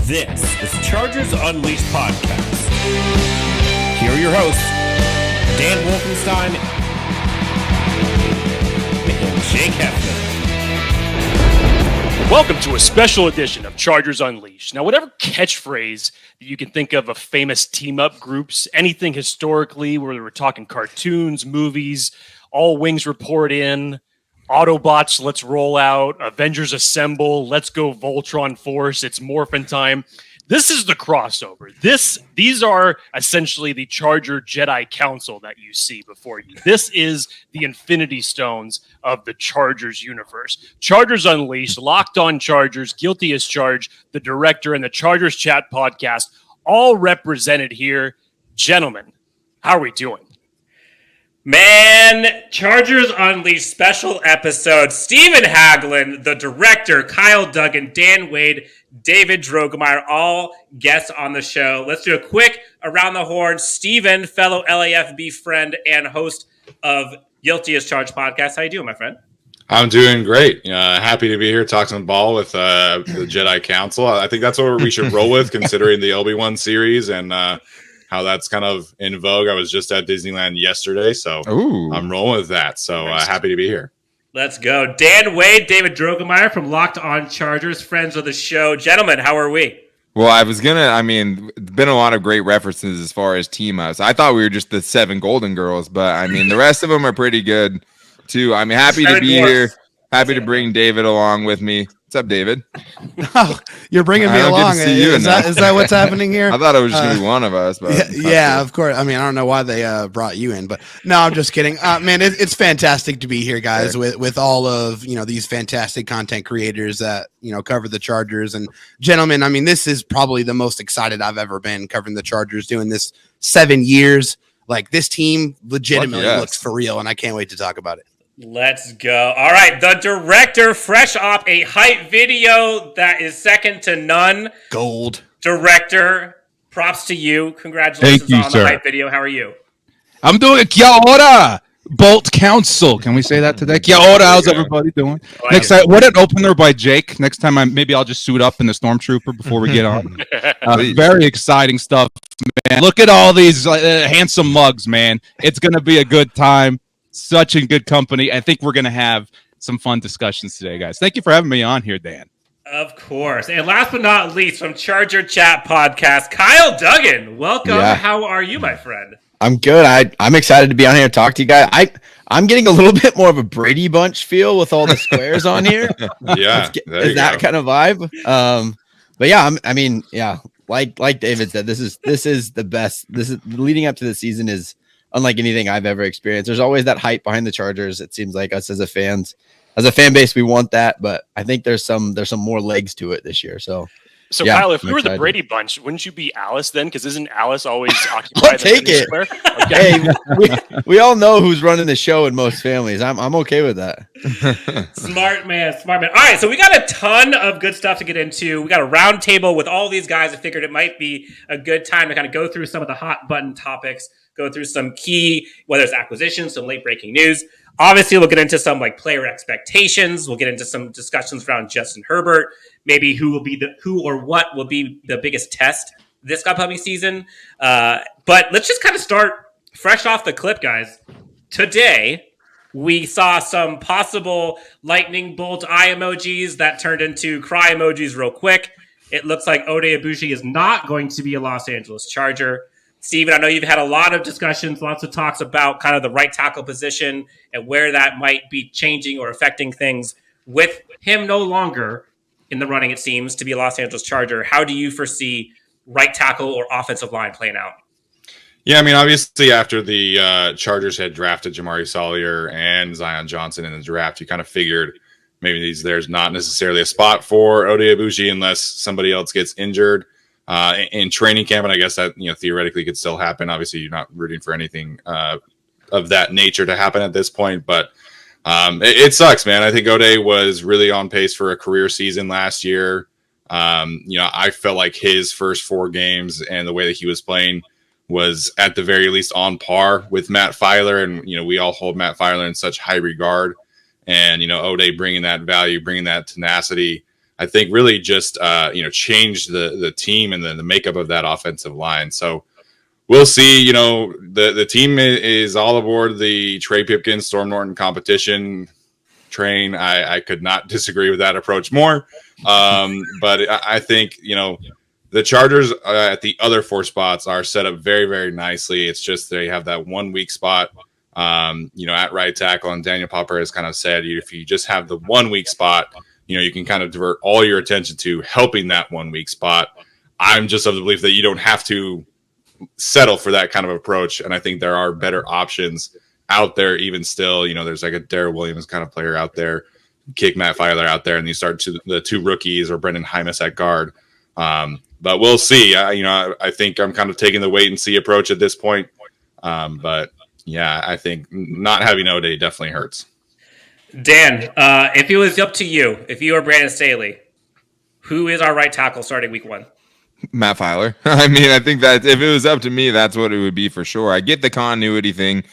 This is Chargers Unleashed podcast. Here are your hosts, Dan Wolkenstein and Jake Hefner. Welcome to a special edition of Chargers Unleashed. Now, whatever catchphrase that you can think of famous team-up groups, anything historically, where we're talking cartoons, movies, All Wings Report In, Autobots, let's roll out, Avengers Assemble, let's go Voltron Force, it's Morphin time. This is the crossover. These are essentially the Charger Jedi Council that you see before you. This is the Infinity Stones of the Chargers universe. Chargers Unleashed, Locked On Chargers, Guilty as Charged, The Director, and the Chargers Chat podcast, all represented here. Gentlemen, how are we doing? Man, Chargers Unleashed special episode. Stephen Haglund, the director, Kyle Duggin, Dan Wade, David Droegemeier, all guests on the show. Let's do a quick around the horn. Stephen, fellow LAFB friend and host of Guilty as Charged podcast. How you doing, my friend? I'm doing great. Happy to be here, talk some ball with the Jedi Council. I think that's what we should roll with, considering the Obi-Wan series and how that's kind of in vogue. I was just at Disneyland yesterday, so I'm rolling with that. So happy to be here. Let's go. Dan Wade, David Droegemeier from Locked On Chargers, friends of the show. Gentlemen, how are we? Well, been a lot of great references as far as team-ups. I thought we were just the 7 Golden Girls, but, the rest of them are pretty good, too. I'm happy to be here. Happy to bring David along with me. What's up, David? Oh, you're bringing me along. Is that what's happening here? I thought it was just going to be one of us. But yeah, of course. I don't know why they brought you in, but no, I'm just kidding. Man, it's fantastic to be here, guys, with all of these fantastic content creators that cover the Chargers. And gentlemen, this is probably the most excited I've ever been covering the Chargers, doing this 7 years. Like, this team legitimately looks for real, and I can't wait to talk about it. Let's go. All right, the director, fresh off a hype video that is second to none. Gold. Director, props to you. Congratulations on the hype video. How are you? I'm doing Kia ora, Bolt Council. Can we say that today? Kia ora, how's everybody doing? What an opener by Jake. Next time I'll just suit up in the Stormtrooper before we get on. Very exciting stuff, man. Look at all these handsome mugs, man. It's going to be a good time. Such a good company. I think we're going to have some fun discussions today, guys. Thank you for having me on here, Dan. Of course. And last but not least, from Charger Chat Podcast, Kyle Duggin. Welcome. Yeah. How are you, my friend? I'm good. I'm excited to be on here and talk to you guys. I'm getting a little bit more of a Brady Bunch feel with all the squares on here. Yeah. Is that kind of vibe? But yeah, like David said, this is the best. This is leading up to the season is unlike anything I've ever experienced. There's always that hype behind the Chargers. It seems like us as a fan base, we want that, but I think there's some more legs to it this year. So yeah, Kyle, if we were the Brady Bunch, wouldn't you be Alice then? Because isn't Alice always occupied? I'll take it. Square? Okay. Hey, we all know who's running the show in most families. I'm okay with that. Smart man. All right, so we got a ton of good stuff to get into. We got a roundtable with all these guys. I figured it might be a good time to kind of go through some of the hot button topics. Go through some key, whether it's acquisitions, some late breaking news. Obviously, we'll get into some player expectations. We'll get into some discussions around Justin Herbert, maybe who or what will be the biggest test this upcoming season. But let's just kind of start fresh off the clip, guys. Today, we saw some possible lightning bolt eye emojis that turned into cry emojis real quick. It looks like Oday Aboushi is not going to be a Los Angeles Charger. Steven, I know you've had a lot of discussions, lots of talks about kind of the right tackle position and where that might be changing or affecting things with him no longer in the running, it seems, to be a Los Angeles Charger. How do you foresee right tackle or offensive line playing out? Yeah, obviously after the Chargers had drafted Jamari Salyer and Zion Johnson in the draft, you kind of figured maybe there's not necessarily a spot for Oday Aboushi unless somebody else gets injured. In training camp, and I guess that theoretically could still happen. Obviously, you're not rooting for anything of that nature to happen at this point, but it sucks, man. I think Oday was really on pace for a career season last year. I felt like his first 4 games and the way that he was playing was at the very least on par with Matt Feiler, and we all hold Matt Feiler in such high regard. And Oday bringing that value, bringing that tenacity. I think really just changed the team and the makeup of that offensive line. So we'll see. The team is all aboard the Trey Pipkins, Storm Norton competition train. I could not disagree with that approach more. But I think the Chargers at the other 4 spots are set up very, very nicely. It's just they have that 1 weak spot. At right tackle, and Daniel Popper has kind of said, if you just have the 1 weak spot, you can kind of divert all your attention to helping that 1 weak spot. I'm just of the belief that you don't have to settle for that kind of approach, and I think there are better options out there. Even still, there's like a Darrell Williams kind of player out there, kick Matt Feiler out there, and you start to the 2 rookies or Brendan Hymas at guard. But we'll see. I think I'm kind of taking the wait and see approach at this point. But yeah, I think not having O'Day definitely hurts. Dan, if it was up to you, if you were Brandon Staley, who is our right tackle starting week 1? Matt Feiler. I mean, I think that if it was up to me, that's what it would be for sure. I get the continuity thing.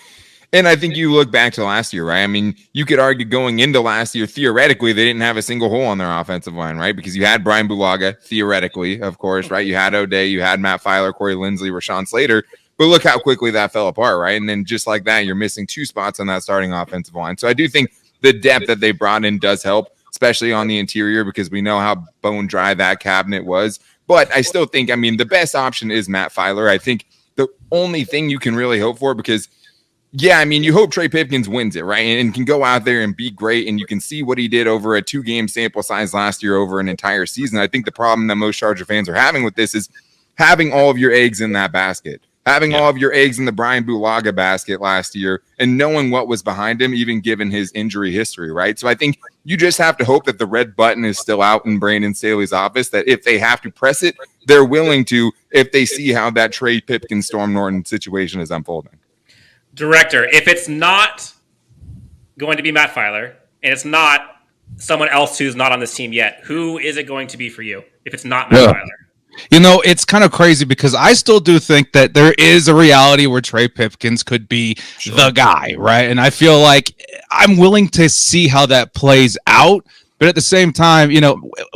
And I think you look back to last year, right? I mean, you could argue going into last year, theoretically, they didn't have a single hole on their offensive line, right? Because you had Brian Bulaga, theoretically, of course, right? You had O'Day, you had Matt Feiler, Corey Linsley, Rashawn Slater. But look how quickly that fell apart, right? And then just like that, you're missing 2 spots on that starting offensive line. So I do think the depth that they brought in does help, especially on the interior, because we know how bone dry that cabinet was. But I still think, the best option is Matt Feiler. I think the only thing you can really hope for, because you hope Trey Pipkins wins it, right? And can go out there and be great. And you can see what he did over a 2-game sample size last year over an entire season. I think the problem that most Charger fans are having with this is having all of your eggs in that basket. Having all of your eggs in the Brian Bulaga basket last year and knowing what was behind him, even given his injury history, right? So I think you just have to hope that the red button is still out in Brandon Staley's office, that if they have to press it, they're willing to if they see how that Trey Pipkins, Storm Norton situation is unfolding. Director, if it's not going to be Matt Feiler and it's not someone else who's not on this team yet, who is it going to be for you if it's not Matt Feiler? It's kind of crazy because I still do think that there is a reality where Trey Pipkins could be the guy, right? And I feel like I'm willing to see how that plays out. But at the same time,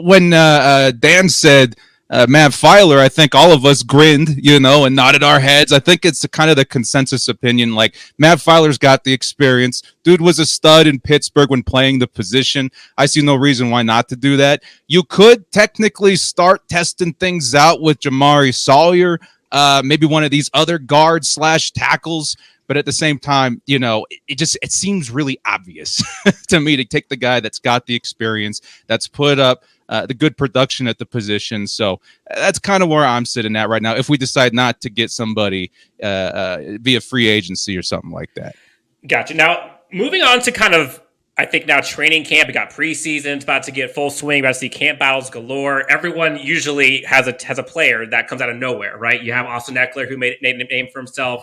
when Dan said Matt Feiler, I think all of us grinned, and nodded our heads. I think it's kind of the consensus opinion. Like, Matt Feiler's got the experience. Dude was a stud in Pittsburgh when playing the position. I see no reason why not to do that. You could technically start testing things out with Jamari Sawyer, maybe one of these other guards / tackles. But at the same time, it seems really obvious to me to take the guy that's got the experience, that's put up the good production at the position. So that's kind of where I'm sitting at right now. If we decide not to get somebody via free agency or something like that. Gotcha. Now, moving on to kind of, I think now training camp, we got preseason, it's about to get full swing, about to see camp battles galore. Everyone usually has a player that comes out of nowhere, right? You have Austin Ekeler, who made a name for himself.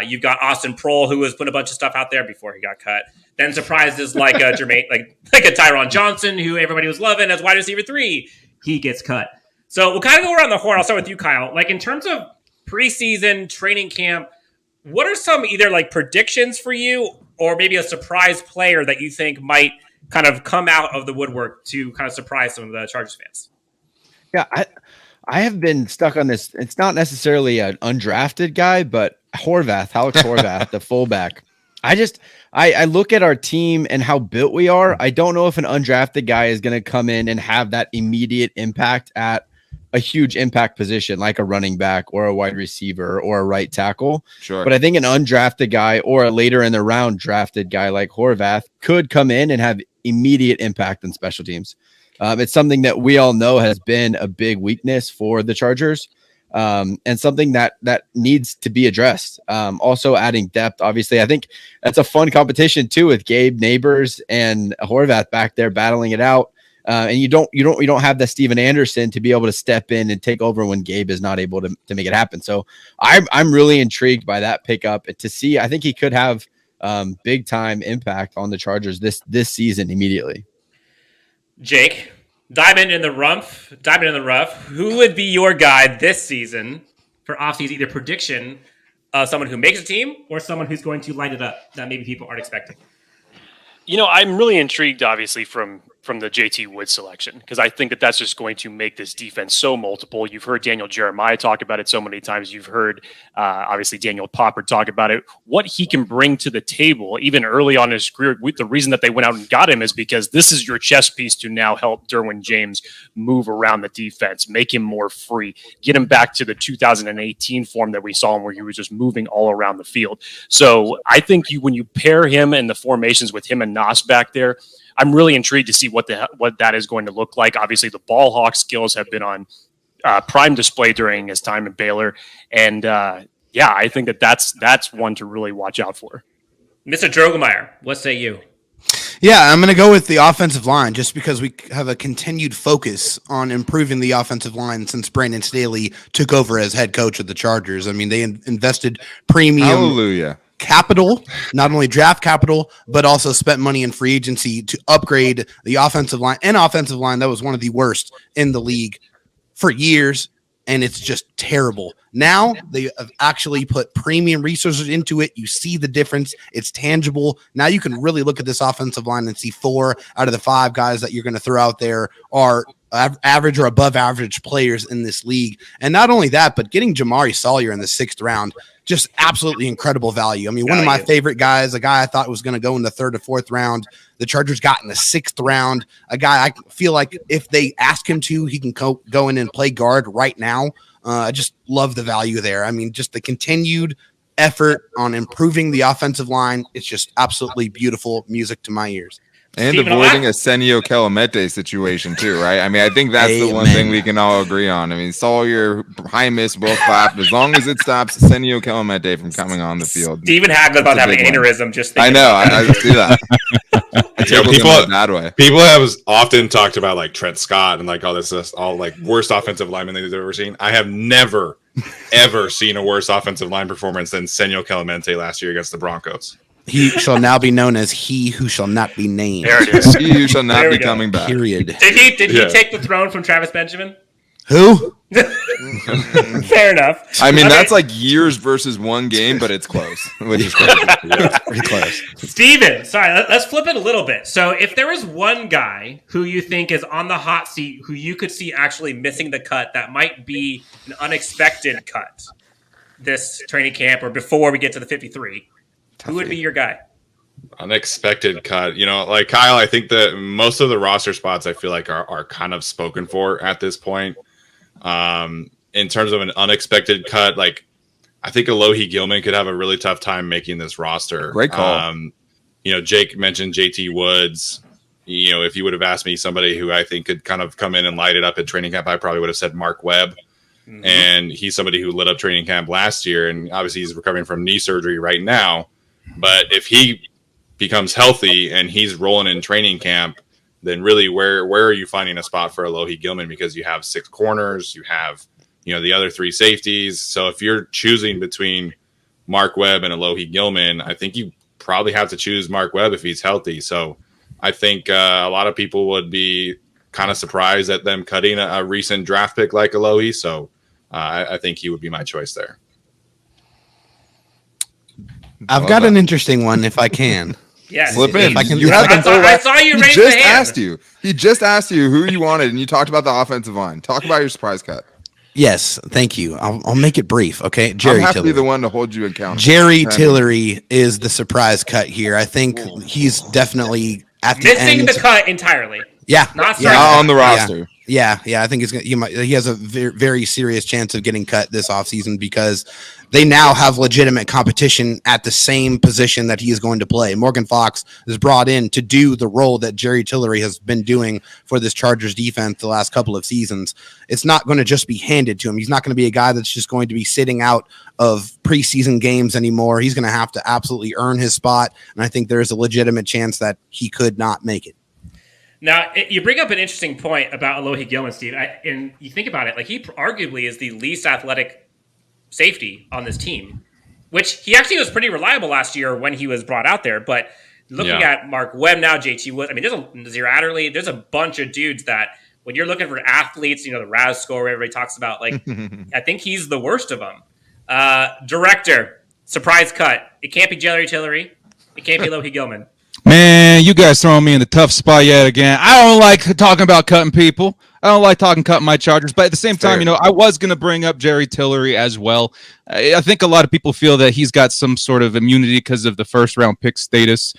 You've got Austin Prohl, who was putting a bunch of stuff out there before he got cut. Then surprises like a Jermaine, like a Tyron Johnson, who everybody was loving as wide receiver 3, he gets cut. So we'll kind of go around the horn. I'll start with you, Kyle. Like, in terms of preseason training camp, what are some either like predictions for you or maybe a surprise player that you think might kind of come out of the woodwork to kind of surprise some of the Chargers fans? Yeah, I have been stuck on this. It's not necessarily an undrafted guy, but Alex Horvath, the fullback. I look at our team and how built we are. I don't know if an undrafted guy is going to come in and have that immediate impact at a huge impact position like a running back or a wide receiver or a right tackle. Sure. But I think an undrafted guy or a later in the round drafted guy like Horvath could come in and have immediate impact on special teams. It's something that we all know has been a big weakness for the Chargers. And something that needs to be addressed. Also adding depth, obviously. I think that's a fun competition too, with Gabe Neighbors and Horvath back there battling it out. And you don't have the Steven Anderson to be able to step in and take over when Gabe is not able to make it happen. So I'm really intrigued by that pickup to see. I think he could have big time impact on the Chargers this season immediately. Jake, diamond in the rough. Who would be your guy this season for offseason, either prediction of someone who makes a team or someone who's going to light it up that maybe people aren't expecting? I'm really intrigued, obviously, from from the JT Wood selection, because I think that that's just going to make this defense so multiple. You've heard Daniel Jeremiah talk about it so many times. You've heard, obviously, Daniel Popper talk about it. What he can bring to the table, even early on in his career, the reason that they went out and got him is because this is your chess piece to now help Derwin James move around the defense, make him more free, get him back to the 2018 form that we saw him where he was just moving all around the field. So I think when you pair him and the formations with him and Nas back there, I'm really intrigued to see what that is going to look like. Obviously, the ball hawk skills have been on prime display during his time in Baylor, and I think that's one to really watch out for. Mr. Droegemeier, what say you? Yeah, I'm going to go with the offensive line just because we have a continued focus on improving the offensive line since Brandon Staley took over as head coach of the Chargers. I mean, they invested premium capital, not only draft capital, but also spent money in free agency to upgrade the offensive line. An offensive line that was one of the worst in the league for years, and it's just terrible. Now they have actually put premium resources into it. You see the difference. It's tangible. Now you can really look at this offensive line and see 4 out of the 5 guys that you're going to throw out there are average or above average players in this league. And not only that, but getting Jamari Sawyer in the 6th round, just absolutely incredible value. I mean, one of my favorite guys, a guy I thought was going to go in the 3rd or 4th round, the Chargers got in the 6th round, a guy I feel like if they ask him to, he can go in and play guard right now. I just love the value there. I mean, just the continued effort on improving the offensive line. It's just absolutely beautiful music to my ears. And Steven, avoiding a Senio Kelemete situation too, right? I mean, I think that's the one thing we can all agree on. I mean, Sawyer, high miss, both clap. As long as it stops Senio Kelemete from coming on the field. Steven Haglund about to have an aneurysm. Just I know. I see that. People have often talked about like Trent Scott and like all this all like worst offensive lineman they've ever seen. I have never, ever seen a worse offensive line performance than Senio Kelemete last year against the Broncos. He shall now be known as he who shall not be named. There it is. He who shall not be coming back. Period. Did he take the throne from Travis Benjamin? Who? Fair enough. I mean, that's like years versus one game, but it's close. Which is pretty close. Steven, sorry, let's flip it a little bit. So if there is one guy who you think is on the hot seat, who you could see actually missing the cut, that might be an unexpected cut this training camp or before we get to the 53, who would be your guy? Unexpected cut. You know, like Kyle, I think that most of the roster spots I feel like are kind of spoken for at this point. In terms of an unexpected cut, like I think Alohi Gilman could have a really tough time making this roster. Great call. You know, Jake mentioned JT Woods. You know, if you would have asked me somebody who I think could kind of come in and light it up at training camp, I probably would have said Mark Webb. Mm-hmm. And he's somebody who lit up training camp last year, and obviously he's recovering from knee surgery right now. But if he becomes healthy and he's rolling in training camp, then really where are you finding a spot for Alohi Gilman? Because you have 6 corners, you have, you know, the other 3 safeties. So if you're choosing between Mark Webb and Alohi Gilman, I think you probably have to choose Mark Webb if he's healthy. So I think a lot of people would be kind of surprised at them cutting a recent draft pick like Alohi. So I think he would be my choice there. I've got an interesting one if I can. Yes. Slip in. If I can, I saw you raise the hand. He just asked you who you wanted, and you talked about the offensive line. Talk about your surprise cut. Yes, thank you. I'll make it brief, okay? I'm happy to be the one to hold you accountable. Jerry Tillery is the surprise cut here. I think he's definitely at the missing end. the cut entirely. Yeah, not on the roster. Yeah. I think he has a very, very serious chance of getting cut this offseason because they now have legitimate competition at the same position that he is going to play. Morgan Fox is brought in to do the role that Jerry Tillery has been doing for this Chargers defense the last couple of seasons. It's not going to just be handed to him. He's not going to be a guy that's just going to be sitting out of preseason games anymore. He's going to have to absolutely earn his spot, and I think there's a legitimate chance that he could not make it. Now, you bring up an interesting point about Alohi Gilman, Steve, and you think about it, like he arguably is the least athletic safety on this team, which he actually was pretty reliable last year when he was brought out there. But looking at Mark Webb now, JT Wood, I mean, there's a Nazir Adderley, there's a bunch of dudes that when you're looking for athletes, you know, the RAS score everybody talks about, like, I think he's the worst of them. Director, surprise cut. It can't be Jerry Tillery. It can't be Alohi Gilman. Man, you guys throwing me in the tough spot yet again. I don't like talking about cutting people. I don't like cutting my Chargers. But at the same time, I was going to bring up Jerry Tillery as well. I think a lot of people feel that he's got some sort of immunity because of the first-round pick status.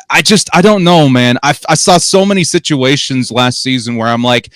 I don't know, man. I saw so many situations last season where I'm like,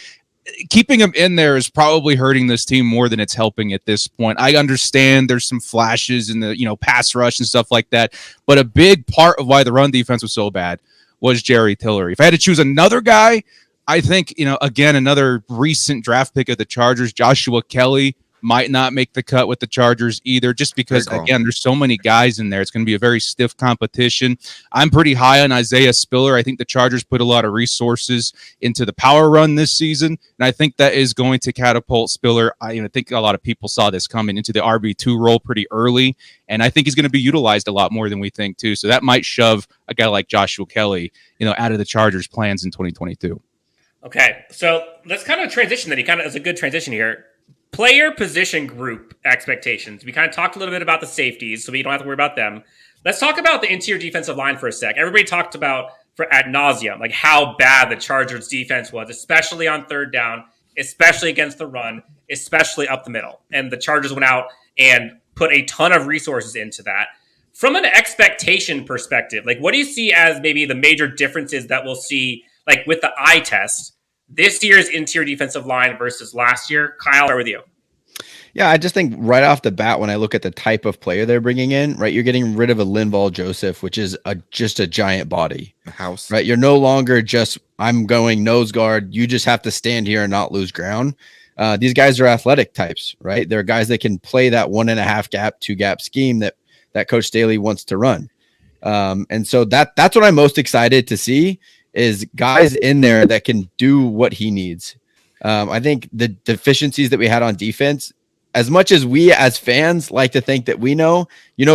keeping him in there is probably hurting this team more than it's helping at this point. I understand there's some flashes in the, pass rush and stuff like that, but a big part of why the run defense was so bad was Jerry Tillery. If I had to choose another guy, I think, again, another recent draft pick of the Chargers, Joshua Kelly, might not make the cut with the Chargers either, just because, again, there's so many guys in there. It's going to be a very stiff competition. I'm pretty high on Isaiah Spiller. I think the Chargers put a lot of resources into the power run this season, and I think that is going to catapult Spiller. I think a lot of people saw this coming into the RB2 role pretty early, and I think he's going to be utilized a lot more than we think, too. So that might shove a guy like Joshua Kelly, out of the Chargers' plans in 2022. Okay, so let's kind of transition then. It's a good transition here. Player position group expectations. We kind of talked a little bit about the safeties, so we don't have to worry about them. Let's talk about the interior defensive line for a sec. Everybody talked about ad nauseum, like how bad the Chargers defense was, especially on third down, especially against the run, especially up the middle. And the Chargers went out and put a ton of resources into that. From an expectation perspective, like what do you see as maybe the major differences that we'll see, like with the eye test, this year's interior defensive line versus last year? Kyle, I'll start with you. Yeah, I just think right off the bat, when I look at the type of player they're bringing in, right, you're getting rid of a Linval Joseph, which is just a giant body. House. Right, you're no longer just, I'm going nose guard. You just have to stand here and not lose ground. These guys are athletic types, right? They're guys that can play that 1.5 gap, 2 gap scheme that Coach Staley wants to run. And so that's what I'm most excited to see, is guys in there that can do what he needs. I think the deficiencies that we had on defense, as much as we as fans like to think that we know,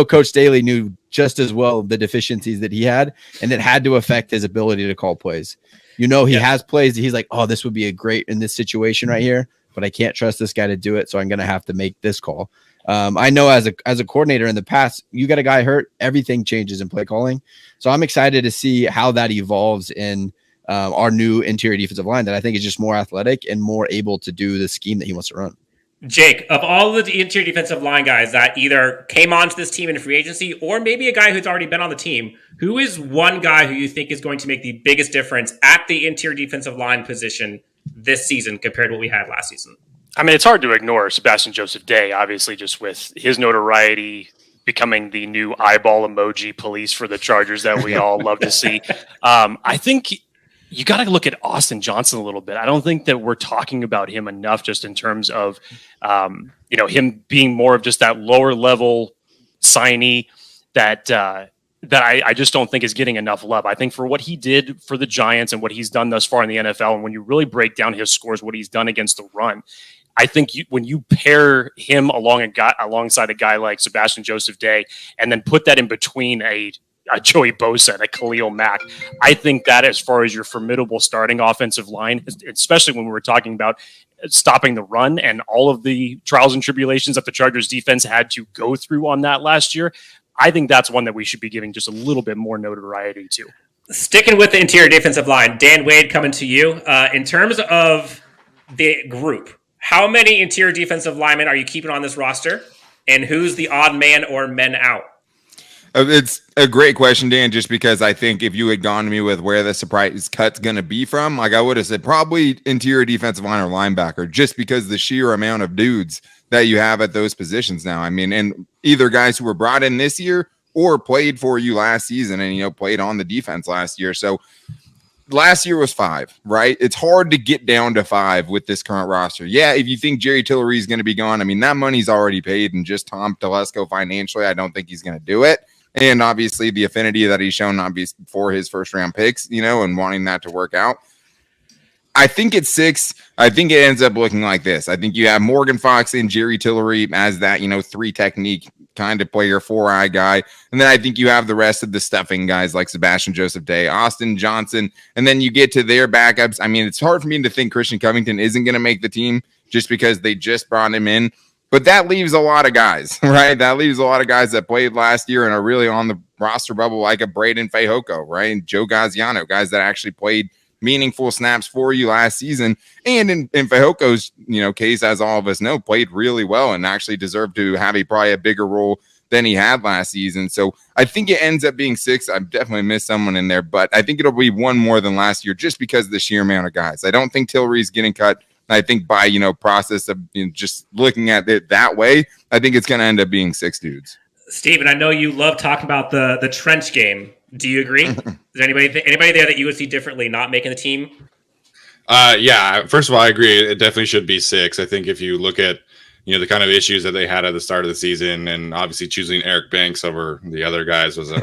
Coach Staley knew just as well the deficiencies that he had, and it had to affect his ability to call plays. He has plays that he's like, oh, this would be a great in this situation right here, but I can't trust this guy to do it, so I'm going to have to make this call. I know as a coordinator in the past, you got a guy hurt, everything changes in play calling. So I'm excited to see how that evolves in our new interior defensive line that I think is just more athletic and more able to do the scheme that he wants to run. Jake, of all of the interior defensive line guys that either came onto this team in free agency or maybe a guy who's already been on the team, who is one guy who you think is going to make the biggest difference at the interior defensive line position this season compared to what we had last season? I mean, it's hard to ignore Sebastian Joseph-Day, obviously, just with his notoriety becoming the new eyeball emoji police for the Chargers that we all love to see. I think you got to look at Austin Johnson a little bit. I don't think that we're talking about him enough just in terms of, him being more of just that lower level signee that I just don't think is getting enough love. I think for what he did for the Giants and what he's done thus far in the NFL, and when you really break down his scores, what he's done against the run, I think when you pair him alongside a guy like Sebastian Joseph-Day and then put that in between a Joey Bosa and a Khalil Mack, I think that as far as your formidable starting offensive line, especially when we were talking about stopping the run and all of the trials and tribulations that the Chargers defense had to go through on that last year, I think that's one that we should be giving just a little bit more notoriety to. Sticking with the interior defensive line, Dan Wade, coming to you. In terms of the group, how many interior defensive linemen are you keeping on this roster? And who's the odd man or men out? It's a great question, Dan, just because I think if you had gone to me with where the surprise cut's going to be from, like I would have said probably interior defensive line or linebacker, just because the sheer amount of dudes that you have at those positions now. I mean, and either guys who were brought in this year or played for you last season and, played on the defense last year. So last year was 5, right? It's hard to get down to 5 with this current roster. Yeah, if you think Jerry Tillery is going to be gone, I mean, that money's already paid, and just Tom Telesco financially, I don't think he's going to do it. And obviously the affinity that he's shown for his first round picks, and wanting that to work out. I think it's 6. I think it ends up looking like this. I think you have Morgan Fox and Jerry Tillery as that, 3 technique kind of player, 4-eye guy. And then I think you have the rest of the stuffing guys like Sebastian Joseph-Day, Austin Johnson. And then you get to their backups. I mean, it's hard for me to think Christian Covington isn't going to make the team just because they just brought him in. But that leaves a lot of guys, right? That leaves a lot of guys that played last year and are really on the roster bubble, like a Braden Fehoko, right? And Joe Gaziano, guys that actually played meaningful snaps for you last season. And in Fehoko's, case, as all of us know, played really well and actually deserved to have probably a bigger role than he had last season. So I think it ends up being 6. I've definitely missed someone in there, but I think it'll be 1 more than last year just because of the sheer amount of guys. I don't think Tillery's getting cut. I think by, process of just looking at it that way, I think it's going to end up being 6 dudes. Steven, I know you love talking about the trench game. Do you agree? Is there anybody there that you would see differently not making the team? Yeah, first of all, I agree. It definitely should be 6. I think if you look at, the kind of issues that they had at the start of the season, and obviously choosing Eric Banks over the other guys was a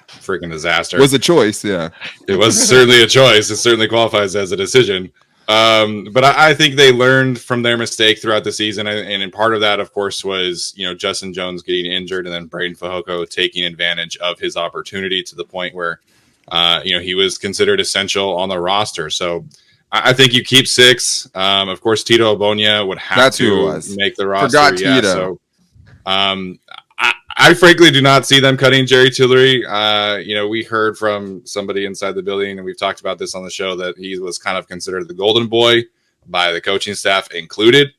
freaking disaster. Was a choice, yeah. It was certainly a choice. It certainly qualifies as a decision. But I think they learned from their mistake throughout the season. And part of that, of course, was, Justin Jones getting injured and then Braden Fehoko taking advantage of his opportunity to the point where, he was considered essential on the roster. So I think you keep 6. Of course, Tito Obonia would have to make the roster. Forgot Tito. So, I frankly do not see them cutting Jerry Tillery. We heard from somebody inside the building, and we've talked about this on the show, that he was kind of considered the golden boy by the coaching staff included.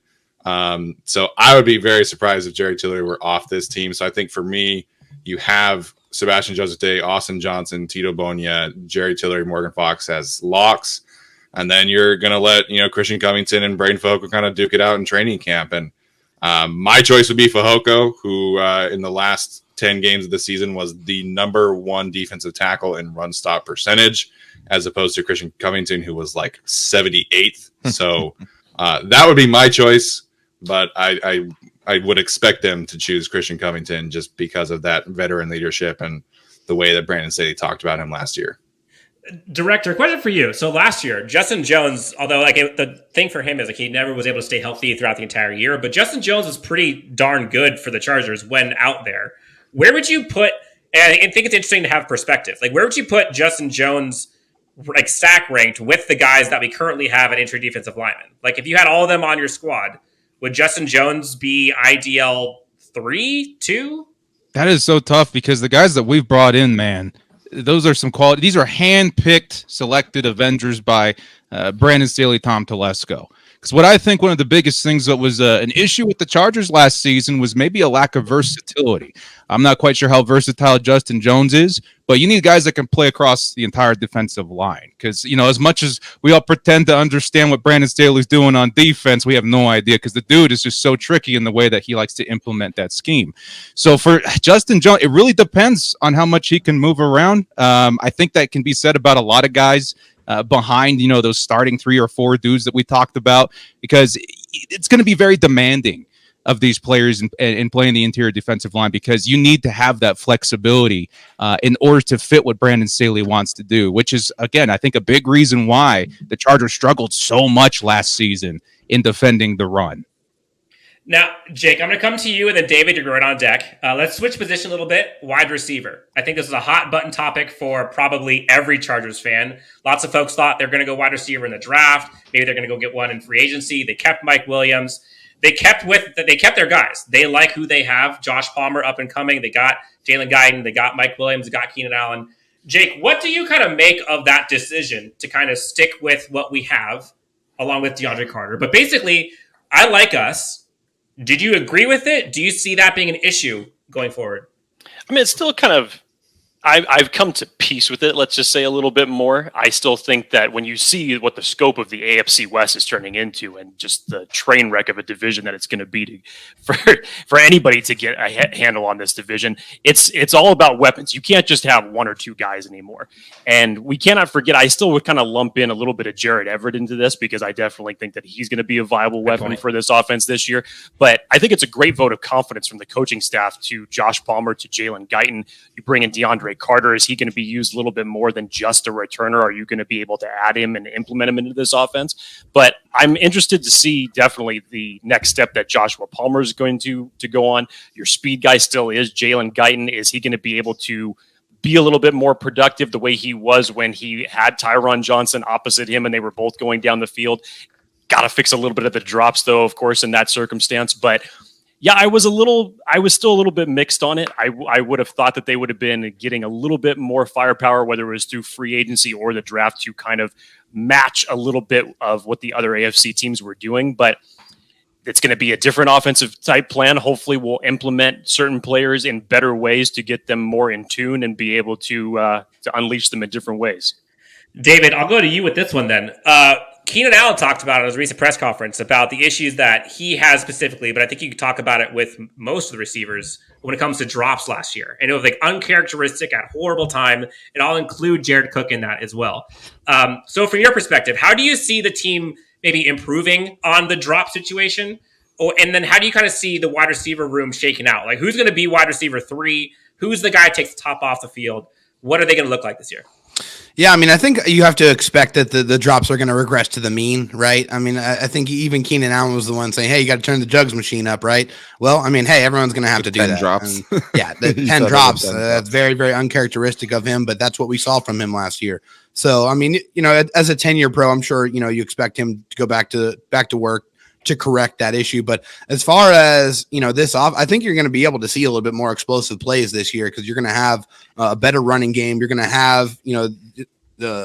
So I would be very surprised if Jerry Tillery were off this team. So I think for me, you have Sebastian Joseph-Day, Austin Johnson, Tito Bonia, Jerry Tillery, Morgan Fox as locks. And then you're going to let, Christian Covington and Braden Fehoko kind of duke it out in training camp. And my choice would be Fehoko, who in the last 10 games of the season was the number 1 defensive tackle in run stop percentage, as opposed to Christian Covington, who was like 78th. So that would be my choice, but I would expect them to choose Christian Covington just because of that veteran leadership and the way that Brandon Staley talked about him last year. Director, question for you. So last year, Justin Jones, although the thing for him is he never was able to stay healthy throughout the entire year, but Justin Jones was pretty darn good for the Chargers when out there. Where would you put, and I think it's interesting to have perspective, where would you put Justin Jones stack ranked with the guys that we currently have at interior defensive linemen? If you had all of them on your squad, would Justin Jones be IDL 3, 2? That is so tough because the guys that we've brought in, man, those are some quality. These are hand-picked, selected Avengers by Brandon Staley, Tom Telesco. Because what I think one of the biggest things that was an issue with the Chargers last season was maybe a lack of versatility. I'm not quite sure how versatile Justin Jones is, but you need guys that can play across the entire defensive line. Because, as much as we all pretend to understand what Brandon Staley's doing on defense, we have no idea because the dude is just so tricky in the way that he likes to implement that scheme. So for Justin Jones, it really depends on how much he can move around. I think that can be said about a lot of guys behind, those starting 3 or 4 dudes that we talked about, because it's going to be very demanding of these players in playing the interior defensive line, because you need to have that flexibility in order to fit what Brandon Staley wants to do, which is, again, I think a big reason why the Chargers struggled so much last season in defending the run. Now, Jake, I'm going to come to you, and then David, you're right on deck. Let's switch position a little bit. Wide receiver. I think this is a hot button topic for probably every Chargers fan. Lots of folks thought they're going to go wide receiver in the draft. Maybe they're going to go get one in free agency. They kept Mike Williams. They kept their guys. They like who they have. Josh Palmer up and coming. They got Jalen Guyton. They got Mike Williams. They got Keenan Allen. Jake, what do you kind of make of that decision to kind of stick with what we have along with DeAndre Carter? But basically, I like us. Did you agree with it? Do you see that being an issue going forward? I mean, it's still kind of, I've come to peace with it, let's just say a little bit more. I still think that when you see what the scope of the AFC West is turning into and just the train wreck of a division that it's going to be for anybody to get a handle on this division, it's all about weapons. You can't just have 1 or 2 guys anymore. And we cannot forget, I still would kind of lump in a little bit of Jared Everett into this because I definitely think that he's going to be a viable weapon for this offense this year. But I think it's a great vote of confidence from the coaching staff to Josh Palmer, to Jalen Guyton. You bring in DeAndre Carter. Is he going to be used a little bit more than just a returner? Are you going to be able to add him and implement him into this offense? But I'm interested to see definitely the next step that Joshua Palmer is going to go on. Your speed guy still is Jalen Guyton. Is he going to be able to be a little bit more productive the way he was when he had Tyron Johnson opposite him and they were both going down the field? Got to fix a little bit of the drops, though, of course, in that circumstance. But Yeah, I was still a little bit mixed on it. I would have thought that they would have been getting a little bit more firepower, whether it was through free agency or the draft, to kind of match a little bit of what the other AFC teams were doing. But it's going to be a different offensive type plan. Hopefully we'll implement certain players in better ways to get them more in tune and be able to unleash them in different ways. David, I'll go to you with this one then. Keenan Allen talked about it at his recent press conference about the issues that he has specifically, but I think you could talk about it with most of the receivers when it comes to drops last year. And it was like uncharacteristic at horrible time. And I'll include Jared Cook in that as well. So from your perspective, how do you see the team maybe improving on the drop situation? And then how do you kind of see the wide receiver room shaking out? Like, who's going to be wide receiver 3? Who's the guy who takes the top off the field? What are they going to look like this year? Yeah, I mean, I think you have to expect that the drops are going to regress to the mean, right? I mean, I think even Keenan Allen was the one saying, hey, you got to turn the jugs machine up, right? Well, I mean, hey, everyone's going to have to do 10 that. drops. And, yeah, the 10 drops. That's very, very uncharacteristic of him, but that's what we saw from him last year. So, I mean, you know, as a 10-year pro, I'm sure, you know, you expect him to go back to work to correct that issue. But as far as, you know, I think you're going to be able to see a little bit more explosive plays this year because you're going to have a better running game. You're going to have, you know,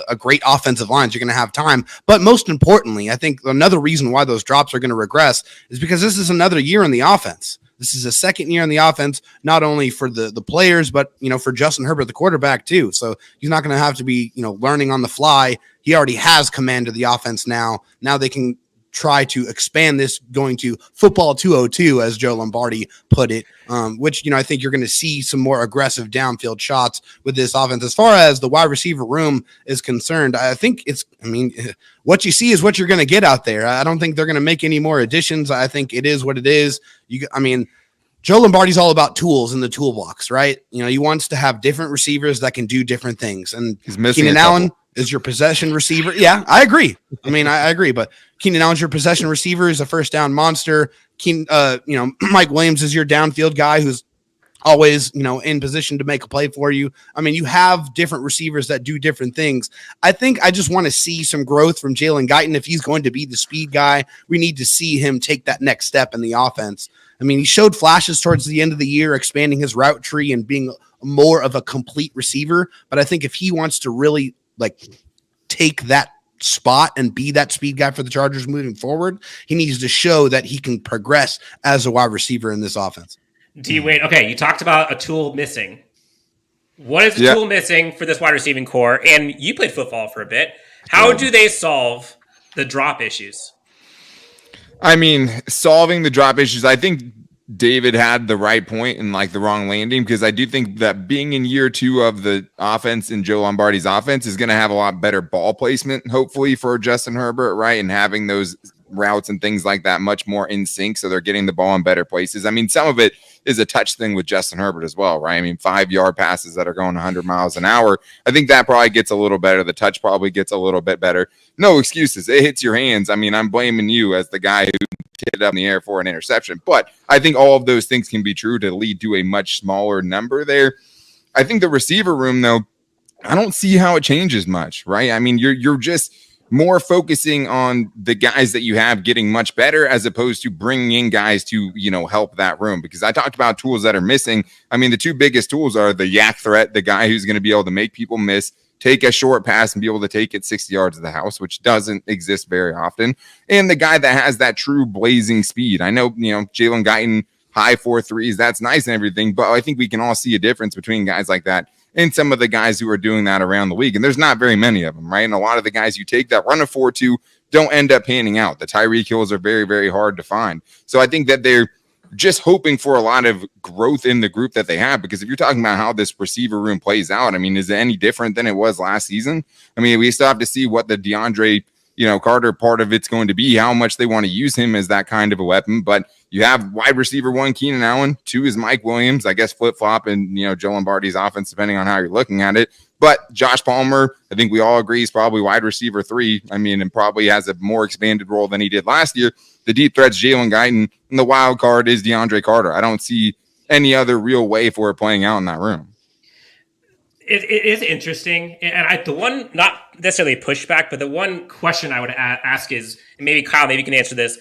a great offensive lines. You're going to have time. But most importantly, I think another reason why those drops are going to regress is because this is another year in the offense. This is a second year in the offense, not only for the players, but, you know, for Justin Herbert, the quarterback too. So he's not going to have to be, you know, learning on the fly. He already has command of the offense now. Now they can try to expand this going to football 202, as Joe Lombardi put it, which, you know, I think you're going to see some more aggressive downfield shots with this offense. As far as the wide receiver room is concerned, I think what you see is what you're going to get out there. I don't think they're going to make any more additions. I think it is what it is. Joe Lombardi's all about tools in the toolbox, right? You know, he wants to have different receivers that can do different things. And Keenan Allen is your possession receiver. Yeah, I agree. I agree. But Keenan Allen's your possession receiver. Is a first down monster. Mike Williams is your downfield guy who's always, you know, in position to make a play for you. I mean, you have different receivers that do different things. I think I just want to see some growth from Jalen Guyton. If he's going to be the speed guy, we need to see him take that next step in the offense. I mean, he showed flashes towards the end of the year, expanding his route tree and being more of a complete receiver. But I think if he wants to really take that spot and be that speed guy for the Chargers moving forward, he needs to show that he can progress as a wide receiver in this offense. D-Wade, okay, you talked about a tool missing. What is the tool missing for this wide receiving core? And you played football for a bit. How do they solve the drop issues? I mean, solving the drop issues, I think David had the right point and the wrong landing, because I do think that being in year 2 of the offense in Joe Lombardi's offense is going to have a lot better ball placement, hopefully, for Justin Herbert, right? And having those routes and things like that much more in sync, so they're getting the ball in better places. I mean, some of it is a touch thing with Justin Herbert as well, right? I mean, 5-yard passes that are going 100 miles an hour, I think that probably gets a little better. The touch probably gets a little bit better. No excuses. It hits your hands. I mean, I'm blaming you as the guy who hit it up in the air for an interception, but I think all of those things can be true to lead to a much smaller number there. I think the receiver room, though, I don't see how it changes much, right? I mean, you're just more focusing on the guys that you have getting much better, as opposed to bringing in guys to, you know, help that room. Because I talked about tools that are missing. I mean, the 2 biggest tools are the yak threat, the guy who's going to be able to make people miss, take a short pass and be able to take it 60 yards of the house, which doesn't exist very often. And the guy that has that true blazing speed. I know, you know, Jalen Guyton, high 4.3s, that's nice and everything, but I think we can all see a difference between guys like that and some of the guys who are doing that around the league. And there's not very many of them, right? And a lot of the guys you take that run a 4.2 don't end up panning out. The Tyreek Hills are very, very hard to find. So I think that they're just hoping for a lot of growth in the group that they have, because if you're talking about how this receiver room plays out, I mean, is it any different than it was last season? I mean, we still have to see what the Deandre, you know, Carter part of it's going to be, how much they want to use him as that kind of a weapon. But you have wide receiver 1, Keenan Allen, 2 is Mike Williams, I guess flip-flop in, you know, Joe Lombardi's offense, depending on how you're looking at it. But Josh Palmer, I think we all agree, is probably wide receiver 3. I mean, and probably has a more expanded role than he did last year. The deep threat's Jalen Guyton, and the wild card is DeAndre Carter. I don't see any other real way for it playing out in that room. It is interesting. And the one, not necessarily a pushback, but the one question I would ask is, and maybe Kyle, maybe you can answer this.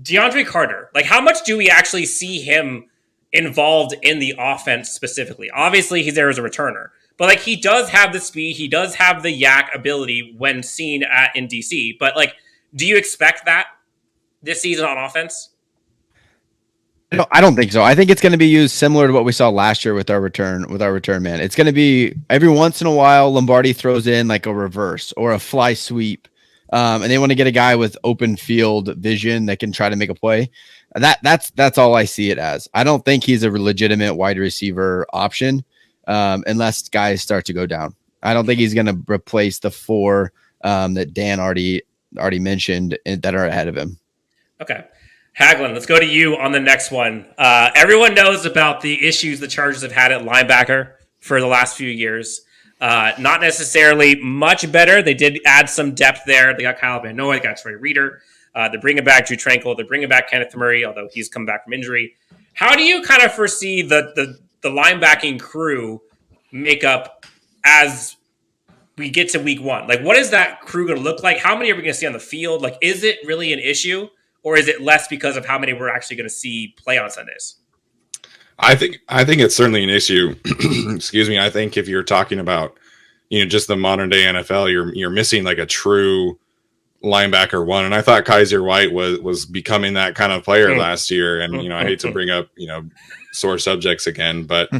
DeAndre Carter, like how much do we actually see him involved in the offense specifically? Obviously, he's there as a returner, but like he does have the speed, he does have the yak ability when seen in DC. But like, do you expect that this season on offense? No, I don't think so. I think it's going to be used similar to what we saw last year with our return man. It's going to be every once in a while Lombardi throws in like a reverse or a fly sweep. And they want to get a guy with open field vision that can try to make a play. That's all I see it as. I don't think he's a legitimate wide receiver option unless guys start to go down. I don't think he's going to replace the 4 that Dan already mentioned that are ahead of him. Okay. Haglund, let's go to you on the next one. Everyone knows about the issues the Chargers have had at linebacker for the last few years. Not necessarily much better. They did add some depth there. They got Kyle Van Noy, they got Troy Reader. They're bringing back Drew Tranquil. They're bringing back Kenneth Murray, although he's come back from injury. How do you kind of foresee the linebacking crew makeup as we get to week 1? Like, what is that crew going to look like? How many are we going to see on the field? Like, is it really an issue, or is it less because of how many we're actually going to see play on Sundays? I think it's certainly an issue. Excuse me. I think if you're talking about, just the modern day NFL, you're missing like a true linebacker one. And I thought Kaiser White was becoming that kind of player last year. And, I hate to bring up, sore subjects again, but,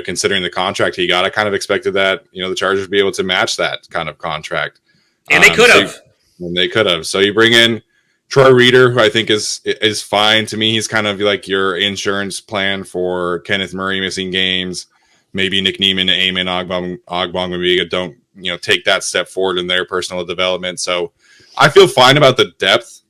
considering the contract he got, I kind of expected that, the Chargers would be able to match that kind of contract. And they could have. They could have. So you bring in Troy Reader, who I think is fine. To me, he's kind of like your insurance plan for Kenneth Murray missing games. Maybe Nick Niemann, Eamon Ogbongbemiga don't, take that step forward in their personal development. So I feel fine about the depth,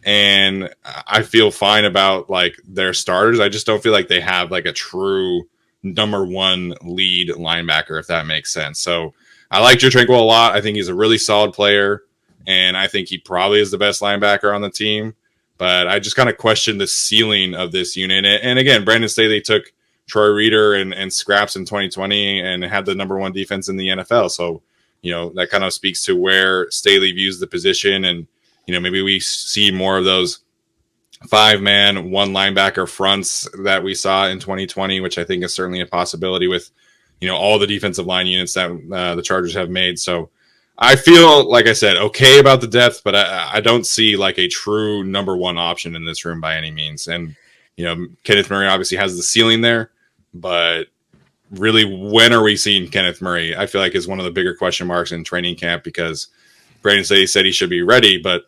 and I feel fine about like their starters. I just don't feel like they have like a true number 1 lead linebacker, if that makes sense. So I like Drew Tranquil a lot. I think he's a really solid player, and I think he probably is the best linebacker on the team. But I just kind of question the ceiling of this unit. And again, Brandon Staley took Troy Reader and scraps in 2020 and had the number 1 defense in the NFL. So, that kind of speaks to where Staley views the position. And, maybe we see more of those 5-man, 1 linebacker fronts that we saw in 2020, which I think is certainly a possibility with, all the defensive line units that the Chargers have made. So I feel, like I said, okay about the depth, but I don't see like a true number 1 option in this room by any means. And, Kenneth Murray obviously has the ceiling there, but really, when are we seeing Kenneth Murray? I feel like is one of the bigger question marks in training camp, because Brandon Staley said he should be ready, but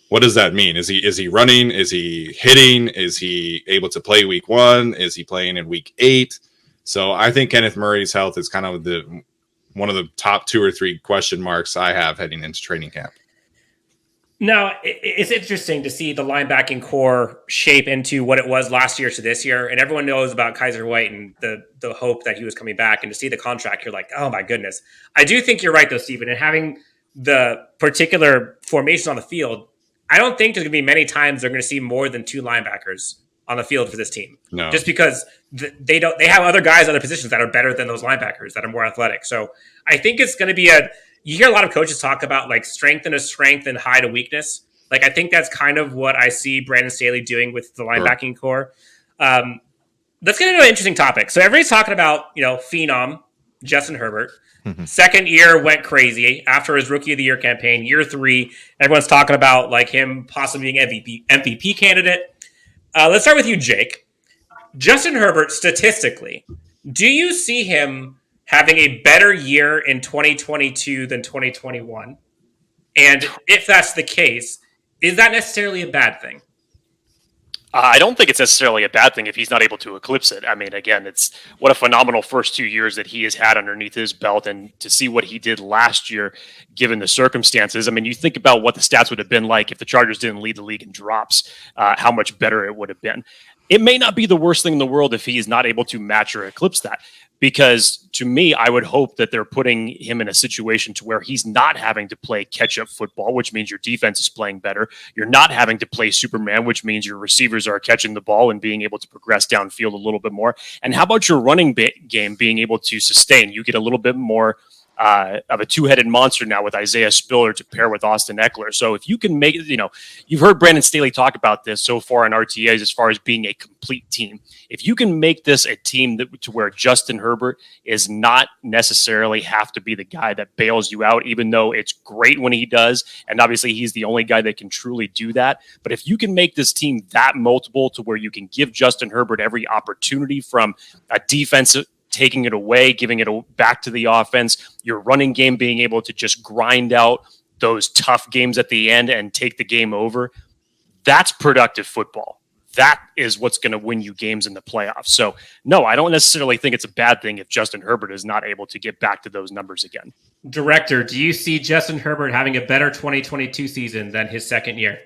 what does that mean? Is he running? Is he hitting? Is he able to play week 1? Is he playing in week 8? So I think Kenneth Murray's health is kind of one of the top 2 or 3 question marks I have heading into training camp. Now, it's interesting to see the linebacking core shape into what it was last year to this year. And everyone knows about Kaiser White and the hope that he was coming back. And to see the contract, you're like, oh, my goodness. I do think you're right, though, Stephen. And having the particular formation on the field, I don't think there's going to be many times they're going to see more than 2 linebackers on the field for this team. No. Just because they have other guys, other positions that are better than those linebackers, that are more athletic. So I think it's going to be you hear a lot of coaches talk about like strength and a strength and hide a weakness. Like, I think that's kind of what I see Brandon Staley doing with the linebacking core. Let's get into an interesting topic. So everybody's talking about, phenom, Justin Herbert. Second year went crazy after his rookie of the year campaign. Year 3, everyone's talking about like him possibly being MVP candidate. Let's start with you, Jake. Justin Herbert, statistically, do you see him having a better year in 2022 than 2021? And if that's the case, is that necessarily a bad thing? I don't think it's necessarily a bad thing if he's not able to eclipse it. I mean, again, it's what a phenomenal first 2 years that he has had underneath his belt, and to see what he did last year, given the circumstances. I mean, you think about what the stats would have been like if the Chargers didn't lead the league in drops, how much better it would have been. It may not be the worst thing in the world if he is not able to match or eclipse that. Because to me, I would hope that they're putting him in a situation to where he's not having to play catch-up football, which means your defense is playing better. You're not having to play Superman, which means your receivers are catching the ball and being able to progress downfield a little bit more. And how about your running game being able to sustain? You get a little bit more of a two-headed monster now with Isaiah Spiller to pair with Austin Ekeler. So if you can make it, you've heard Brandon Staley talk about this so far in RTAs as far as being a complete team. If you can make this a team to where Justin Herbert is not necessarily have to be the guy that bails you out, even though it's great when he does, and obviously he's the only guy that can truly do that. But if you can make this team that multiple to where you can give Justin Herbert every opportunity from a defensive taking it away, giving it back to the offense, your running game being able to just grind out those tough games at the end and take the game over, that's productive football. That is what's going to win you games in the playoffs. So, no, I don't necessarily think it's a bad thing if Justin Herbert is not able to get back to those numbers again. Director, do you see Justin Herbert having a better 2022 season than his second year?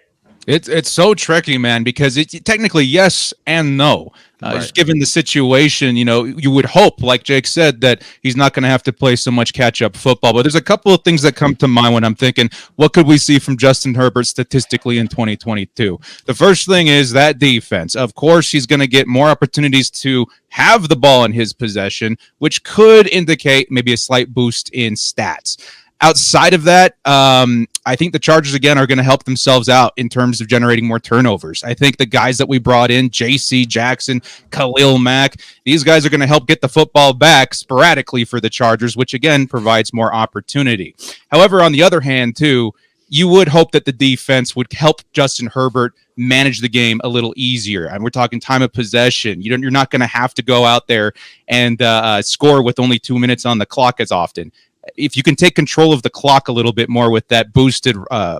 It's so tricky, man, because it's technically yes and no. Just given the situation, you would hope, like Jake said, that he's not going to have to play so much catch-up football. But there's a couple of things that come to mind when I'm thinking, what could we see from Justin Herbert statistically in 2022? The first thing is that defense. Of course, he's going to get more opportunities to have the ball in his possession, which could indicate maybe a slight boost in stats. Outside of that, I think the Chargers, again, are going to help themselves out in terms of generating more turnovers. I think the guys that we brought in, J.C. Jackson, Khalil Mack, these guys are going to help get the football back sporadically for the Chargers, which, again, provides more opportunity. However, on the other hand, too, you would hope that the defense would help Justin Herbert manage the game a little easier. And we're talking time of possession. You're not going to have to go out there and score with only 2 minutes on the clock as often. If you can take control of the clock a little bit more with that boosted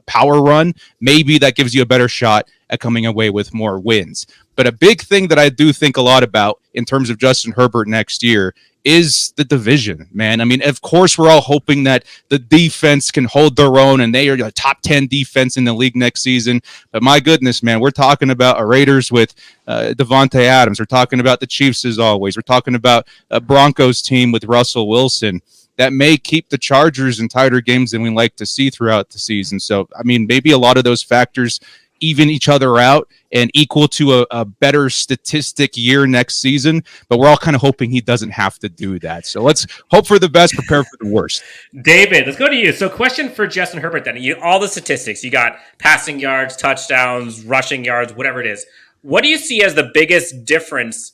power run, maybe that gives you a better shot at coming away with more wins. But a big thing that I do think a lot about in terms of Justin Herbert next year is the division, man. I mean, of course, we're all hoping that the defense can hold their own and they are a top 10 defense in the league next season. But my goodness, man, we're talking about a Raiders with Devontae Adams. We're talking about the Chiefs as always. We're talking about a Broncos team with Russell Wilson. That may keep the Chargers in tighter games than we like to see throughout the season. So, I mean, maybe a lot of those factors even each other out and equal to a better statistic year next season. But we're all kind of hoping he doesn't have to do that. So let's hope for the best, prepare for the worst. David, let's go to you. So question for Justin Herbert then. All the statistics. You got passing yards, touchdowns, rushing yards, whatever it is. What do you see as the biggest difference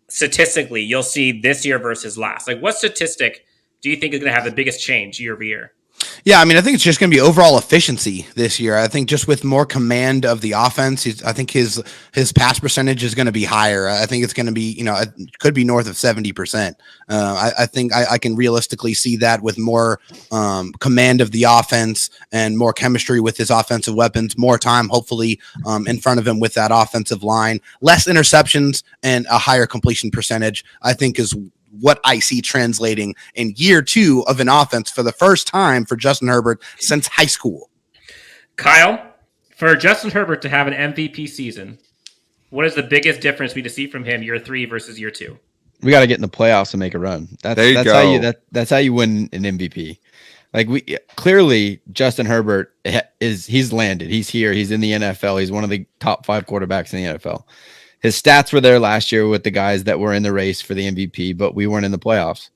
statistically you'll see this year versus last? Like, what statistic do you think is going to have the biggest change year over year? Yeah, I mean, I think it's just going to be overall efficiency this year. I think just with more command of the offense, I think his pass percentage is going to be higher. I think it's going to be, it could be north of 70%. I think I can realistically see that with more command of the offense and more chemistry with his offensive weapons, more time, hopefully, in front of him with that offensive line, less interceptions and a higher completion percentage, I think is what I see translating in year 2 of an offense for the first time for Justin Herbert since high school. Kyle, for Justin Herbert to have an MVP season, what is the biggest difference we to see from him year 3 versus year 2? We got to get in the playoffs and make a run. That's how you win an MVP. Like clearly Justin Herbert he's landed. He's here. He's in the NFL. He's one of the top 5 quarterbacks in the NFL. His stats were there last year with the guys that were in the race for the MVP, but we weren't in the playoffs.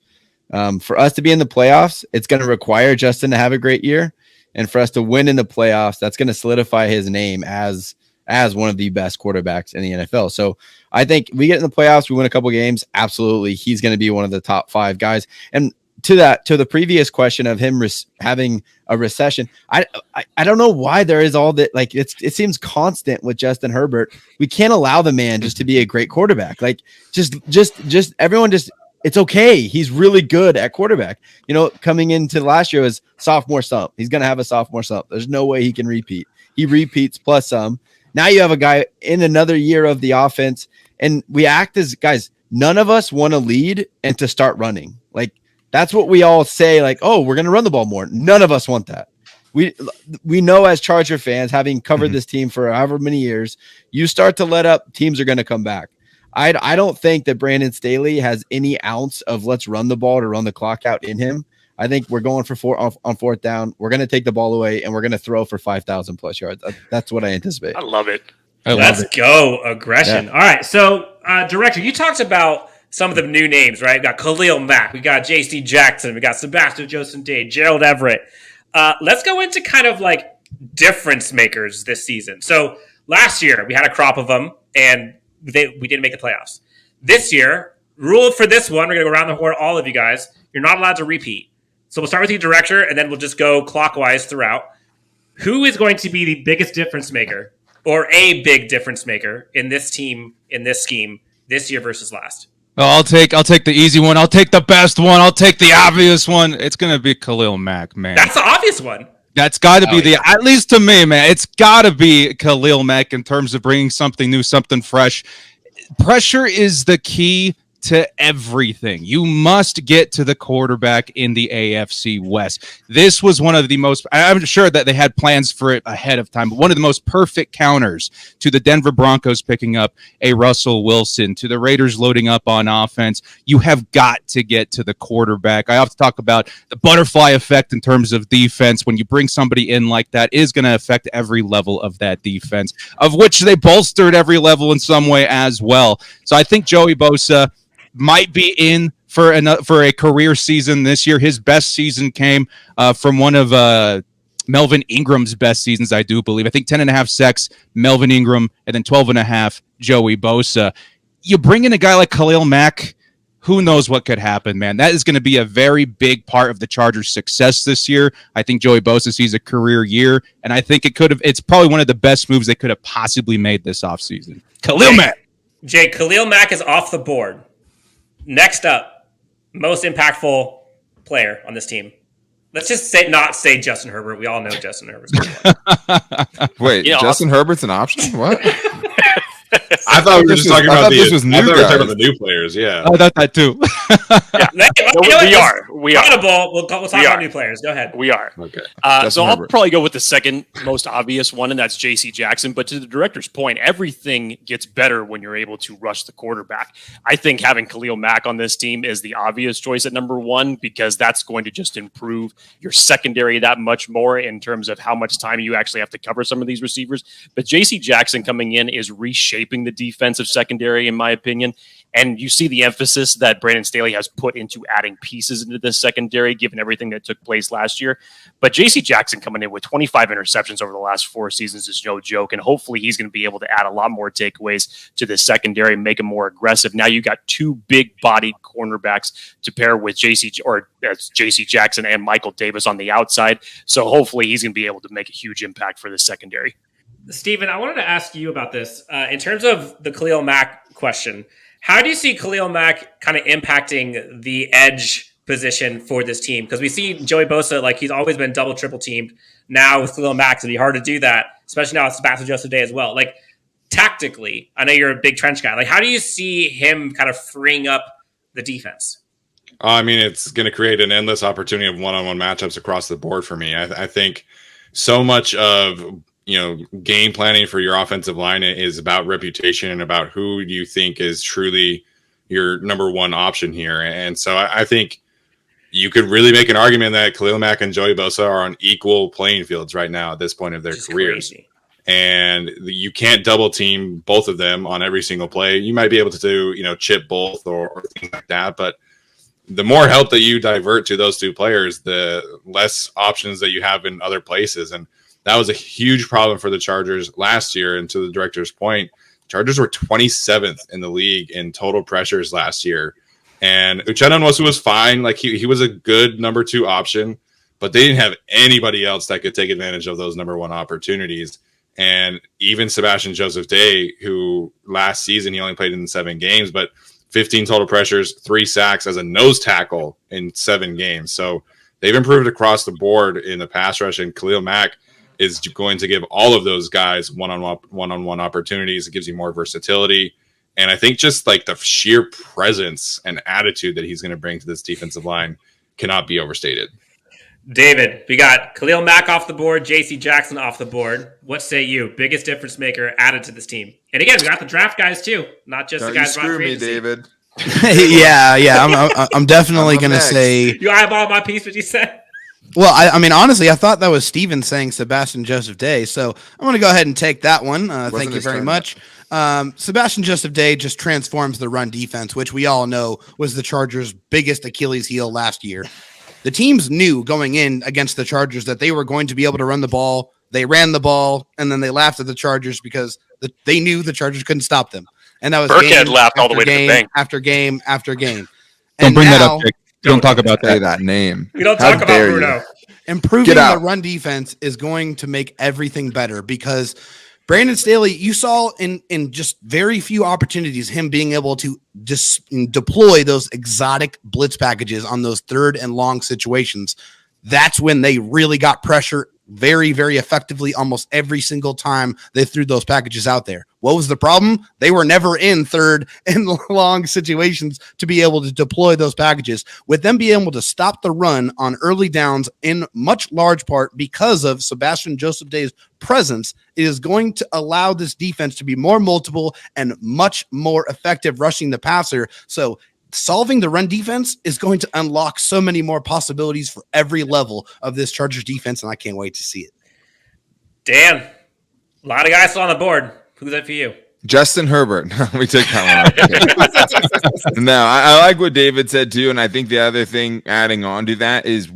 For us to be in the playoffs, it's going to require Justin to have a great year. And for us to win in the playoffs, that's going to solidify his name as one of the best quarterbacks in the NFL. So I think we get in the playoffs, we win a couple games. Absolutely. He's going to be one of the top 5 guys. And to the previous question of him having a recession, I don't know why there is all that. Like it seems constant with Justin Herbert. We can't allow the man just to be a great quarterback. Like just everyone just, it's okay. He's really good at quarterback. Coming into last year was sophomore slump. He's going to have a sophomore slump. There's no way he can repeat. He repeats plus some. Now you have a guy in another year of the offense, and we act as guys. None of us want to lead and to start running. Like, that's what we all say, like, oh, we're going to run the ball more. None of us want that. We know as Charger fans, having covered this team for however many years, you start to let up, teams are going to come back. I don't think that Brandon Staley has any ounce of let's run the ball to run the clock out in him. I think we're going for on 4th down. We're going to take the ball away, and we're going to throw for 5,000 plus yards. That's what I anticipate. I love it. Let's go aggression. Yeah. All right. So, Director, you talked about some of the new names, right? We got Khalil Mack, we got J.C. Jackson, we got Sebastian Joseph-Day, Gerald Everett. Let's go into kind of like difference makers this season. So last year we had a crop of them, and we didn't make the playoffs. This year, rule for this one, we're going to go around the horn, all of you guys. You're not allowed to repeat. So we'll start with the director, and then we'll just go clockwise throughout. Who is going to be the biggest difference maker, or a big difference maker in this team, in this scheme, this year versus last? Oh, I'll take the easy one. I'll take the best one. I'll take the obvious one. It's gonna be Khalil Mack, man. That's the obvious one. That's got to be at least to me, man. It's got to be Khalil Mack in terms of bringing something new, something fresh. Pressure is the key to everything. You must get to the quarterback in the AFC West. This was one of the most, I'm sure that they had plans for it ahead of time, but one of the most perfect counters to the Denver Broncos picking up a Russell Wilson, to the Raiders loading up on offense. You have got to get to the quarterback. I often talk about the butterfly effect in terms of defense. When you bring somebody in like that, is going to affect every level of that defense, of which they bolstered every level in some way as well. So I think Joey Bosa might be in for a career season this year. His best season came from one of Melvin Ingram's best seasons, I do believe. I think 10.5 sacks, Melvin Ingram, and then 12.5, Joey Bosa. You bring in a guy like Khalil Mack, who knows what could happen, man. That is going to be a very big part of the Chargers' success this year. I think Joey Bosa sees a career year, and I think it's probably one of the best moves they could have possibly made this offseason. Khalil Mack. Jake, Khalil Mack is off the board. Next up, most impactful player on this team. Let's just not say Justin Herbert. We all know Justin Herbert's going to win. Wait, Justin Herbert's an option? What? I thought we were just talking about the new players. Yeah, I thought that too. We are. We'll talk about new players. Go ahead. We are. Okay. So I'll probably go with the second most obvious one, and that's J.C. Jackson. But to the director's point, everything gets better when you're able to rush the quarterback. I think having Khalil Mack on this team is the obvious choice at number one, because that's going to just improve your secondary that much more in terms of how much time you actually have to cover some of these receivers. But J.C. Jackson coming in is reshaping the defensive secondary, in my opinion. And you see the emphasis that Brandon Staley has put into adding pieces into this secondary, given everything that took place last year. But J.C. Jackson coming in with 25 interceptions over the last 4 seasons is no joke. And hopefully he's going to be able to add a lot more takeaways to this secondary and make them more aggressive. Now you got 2 big-bodied cornerbacks to pair with J.C. Jackson and Michael Davis on the outside. So hopefully he's going to be able to make a huge impact for this secondary. Steven, I wanted to ask you about this. In terms of the Khalil Mack question, how do you see Khalil Mack kind of impacting the edge position for this team? Because we see Joey Bosa, like he's always been double, triple teamed. Now with Khalil Mack, it'd be hard to do that, especially now with Sebastian Joseph-Day as well. Like tactically, I know you're a big trench guy. Like how do you see him kind of freeing up the defense? I mean, it's going to create an endless opportunity of one-on-one matchups across the board for me. I think so much of game planning for your offensive line is about reputation and about who you think is truly your number one option here. And so I think you could really make an argument that Khalil Mack and Joey Bosa are on equal playing fields right now at this point of their careers. Crazy. And you can't double team both of them on every single play. You might be able to do, chip both or things like that. But the more help that you divert to those 2 players, the less options that you have in other places. And that was a huge problem for the Chargers last year. And to the director's point, Chargers were 27th in the league in total pressures last year. And Uchenna Nwosu was fine. Like he was a good number 2 option, but they didn't have anybody else that could take advantage of those number 1 opportunities. And even Sebastian Joseph-Day, who last season he only played in 7 games, but 15 total pressures, 3 sacks as a nose tackle in 7 games. So they've improved across the board in the pass rush, and Khalil Mack is going to give all of those guys one-on-one opportunities. It gives you more versatility. And I think just like the sheer presence and attitude that he's going to bring to this defensive line cannot be overstated. David, we got Khalil Mack off the board, J.C. Jackson off the board. What say you? Biggest difference maker added to this team. And again, we got the draft guys too, not just the guys. Don't screw me, David. yeah. I'm definitely going to say. You eyeball my piece, what you said? Well, I mean, honestly, I thought that was Steven saying Sebastian Joseph-Day, so I'm going to go ahead and take that one. Thank you very much. Sebastian Joseph-Day just transforms the run defense, which we all know was the Chargers' biggest Achilles heel last year. The teams knew going in against the Chargers that they were going to be able to run the ball. They ran the ball, and then they laughed at the Chargers because they knew the Chargers couldn't stop them. And that was Burkhead laughed all the way to the bank. After game after game. Don't bring that up, Jake. Don't talk about that name. We don't talk about Bruno. Improving the run defense is going to make everything better because Brandon Staley, you saw in just very few opportunities him being able to just deploy those exotic blitz packages on those third and long situations. That's when they really got pressure very, very effectively almost every single time they threw those packages out there. What was the problem? They were never in third and long situations to be able to deploy those packages. With them being able to stop the run on early downs in much large part because of Sebastian Joseph-Day's presence, it is going to allow this defense to be more multiple and much more effective rushing the passer. So solving the run defense is going to unlock so many more possibilities for every level of this Chargers defense, and I can't wait to see it. Dan, a lot of guys still on the board. Who's that for you? Justin Herbert. We took that one. No, I like what David said too, and I think the other thing adding on to that is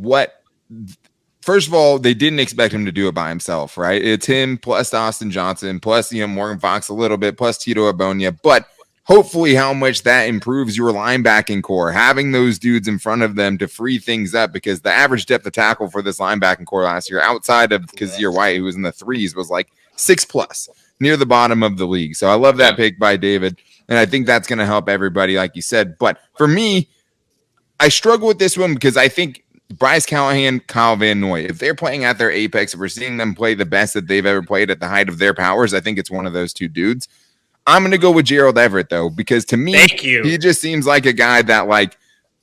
first of all, they didn't expect him to do it by himself, right? It's him plus Austin Johnson plus Morgan Fox a little bit plus Tito Abonia, but hopefully how much that improves your linebacking core, having those dudes in front of them to free things up, because the average depth of tackle for this linebacking core last year, outside of Kazir White, who was in the 3s, was like 6+, near the bottom of the league. So I love that pick by David, and I think that's going to help everybody, like you said. But for me, I struggle with this one because I think Bryce Callahan, Kyle Van Noy, if they're playing at their apex, if we're seeing them play the best that they've ever played at the height of their powers, I think it's one of those two dudes. I'm going to go with Gerald Everett, though, because to me, he just seems like a guy that, like,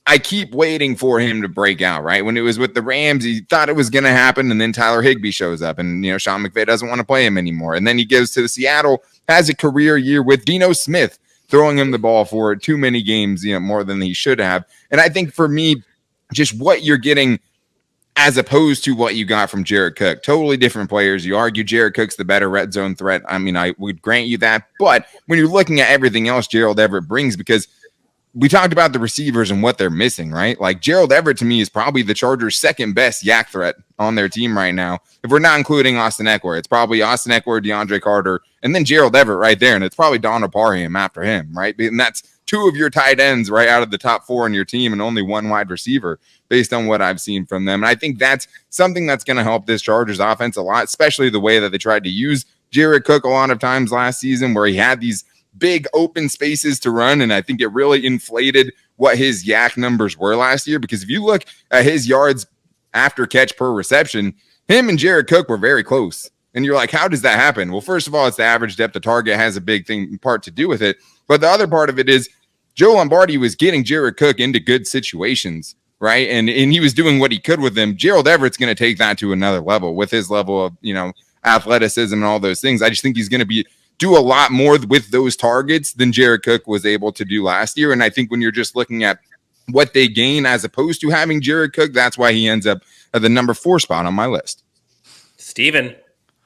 I keep waiting for him to break out, right? When it was with the Rams, he thought it was going to happen, and then Tyler Higbee shows up, and, Sean McVay doesn't want to play him anymore. And then he goes to Seattle, has a career year with Geno Smith, throwing him the ball for too many games, more than he should have. And I think for me, just what you're getting as opposed to what you got from Jared Cook. Totally different players. You argue Jared Cook's the better red zone threat. I mean, I would grant you that. But when you're looking at everything else Gerald Everett brings, because we talked about the receivers and what they're missing, right? Like Gerald Everett to me is probably the Chargers' second best yak threat on their team right now. If we're not including Austin Ekeler, it's probably Austin Ekeler, Deandre Carter, and then Gerald Everett right there. And it's probably Donald Parham after him, right? And that's two of your tight ends right out of the top 4 in your team and only one wide receiver based on what I've seen from them. And I think that's something that's going to help this Chargers offense a lot, especially the way that they tried to use Jared Cook a lot of times last season where he had these big open spaces to run. And I think it really inflated what his yak numbers were last year, because if you look at his yards after catch per reception, him and Jared Cook were very close. And you're like, how does that happen? Well, first of all, it's the average depth of target has a big part to do with it. But the other part of it is Joe Lombardi was getting Jared Cook into good situations, right? And he was doing what he could with them. Gerald Everett's going to take that to another level with his level of, athleticism and all those things. I just think he's going to do a lot more with those targets than Jared Cook was able to do last year. And I think when you're just looking at what they gain as opposed to having Jared Cook, that's why he ends up at the number 4 spot on my list. Steven,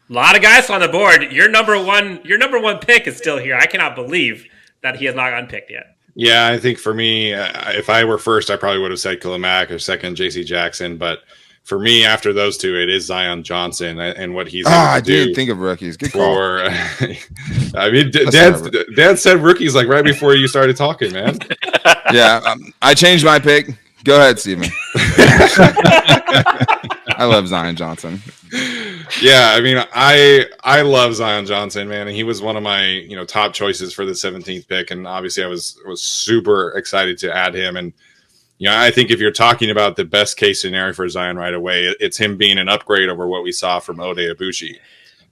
a lot of guys on the board. Your number one pick is still here. I cannot believe that he has not gotten picked yet. Yeah, I think for me, if I were first, I probably would have said Khalil Mack, or second, J.C. Jackson. But for me, after those two, it is Zion Johnson and what he's able to I do. didn't think of rookies. Good call. I mean, Dan said rookies like right before you started talking, man. Yeah, I changed my pick. Go ahead, Steven. I love Zion Johnson. Yeah, I mean, I love Zion Johnson, man, and he was one of my top choices for the 17th pick, and obviously I was super excited to add him. And I think if you're talking about the best case scenario for Zion right away, it's him being an upgrade over what we saw from Ode Abushi.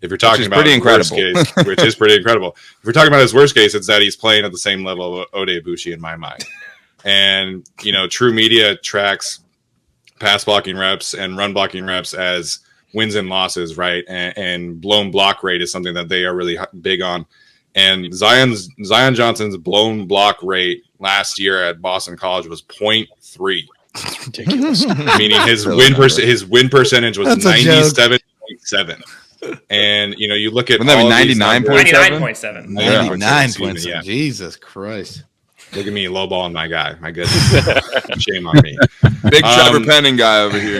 If you're talking about his worst case, which is pretty incredible. If we're talking about his worst case, it's that he's playing at the same level of Ode Abushi in my mind. And True Media tracks pass blocking reps and run blocking reps as wins and losses, right? And blown block rate is something that they are really big on. And Zion Johnson's blown block rate last year at Boston College was 0.3. Ridiculous. Meaning his win percentage was 97.7. And you look at Wouldn't that be 99.7. 99.7. Jesus Christ. Look at me lowballing my guy. My goodness. Shame on me. Big Trevor Penning guy over here.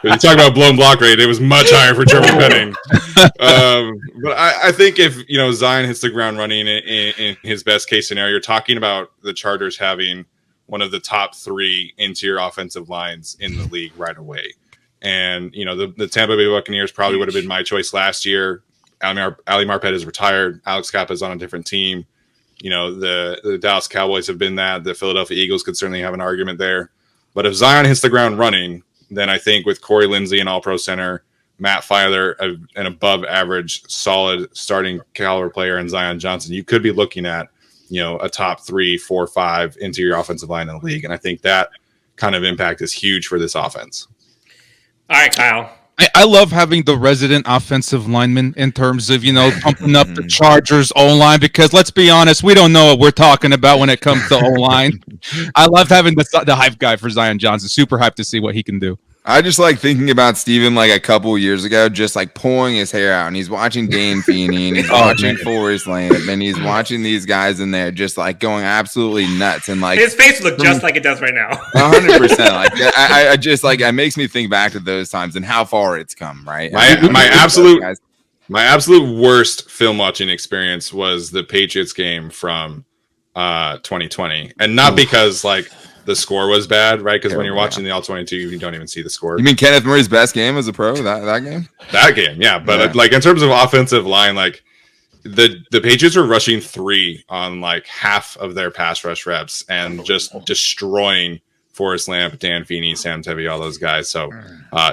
You talk about blown block rate, it was much higher for Trevor Penning. But I think if Zion hits the ground running in his best case scenario, you're talking about the Chargers having one of the top 3 interior offensive lines in the league right away. And the Tampa Bay Buccaneers probably would have been my choice last year. Ali Marpet is retired. Alex Kappa is on a different team. The Dallas Cowboys have been that. The Philadelphia Eagles could certainly have an argument there. But if Zion hits the ground running, then I think with Corey Linsley, an all-pro center, Matt Feiler, an above-average, solid starting caliber player, and Zion Johnson, you could be looking at a top 3, 4, 5 interior offensive line in the league. And I think that kind of impact is huge for this offense. All right, Kyle. I love having the resident offensive lineman in terms of, pumping up the Chargers O-line, because let's be honest, we don't know what we're talking about when it comes to O-line. I love having the hype guy for Zion Johnson. Super hyped to see what he can do. I just like thinking about Steven like a couple years ago, just like pulling his hair out, and he's watching Dan Feeney, and he's watching Forrest Lamp, and he's watching these guys in there just like going absolutely nuts, and like his face would look just like it does right now. 100%. Like I just like it makes me think back to those times and how far it's come. Right. My absolute worst film watching experience was the Patriots game from 2020, and not because like the score was bad, right? Because when you're watching the All-22, you don't even see the score. You mean Kenneth Murray's best game as a pro? That game? That game, yeah. But like in terms of offensive line, like the Patriots were rushing 3 on like half of their pass rush reps and just destroying Forrest Lamp, Dan Feeney, Sam Tevy, all those guys. So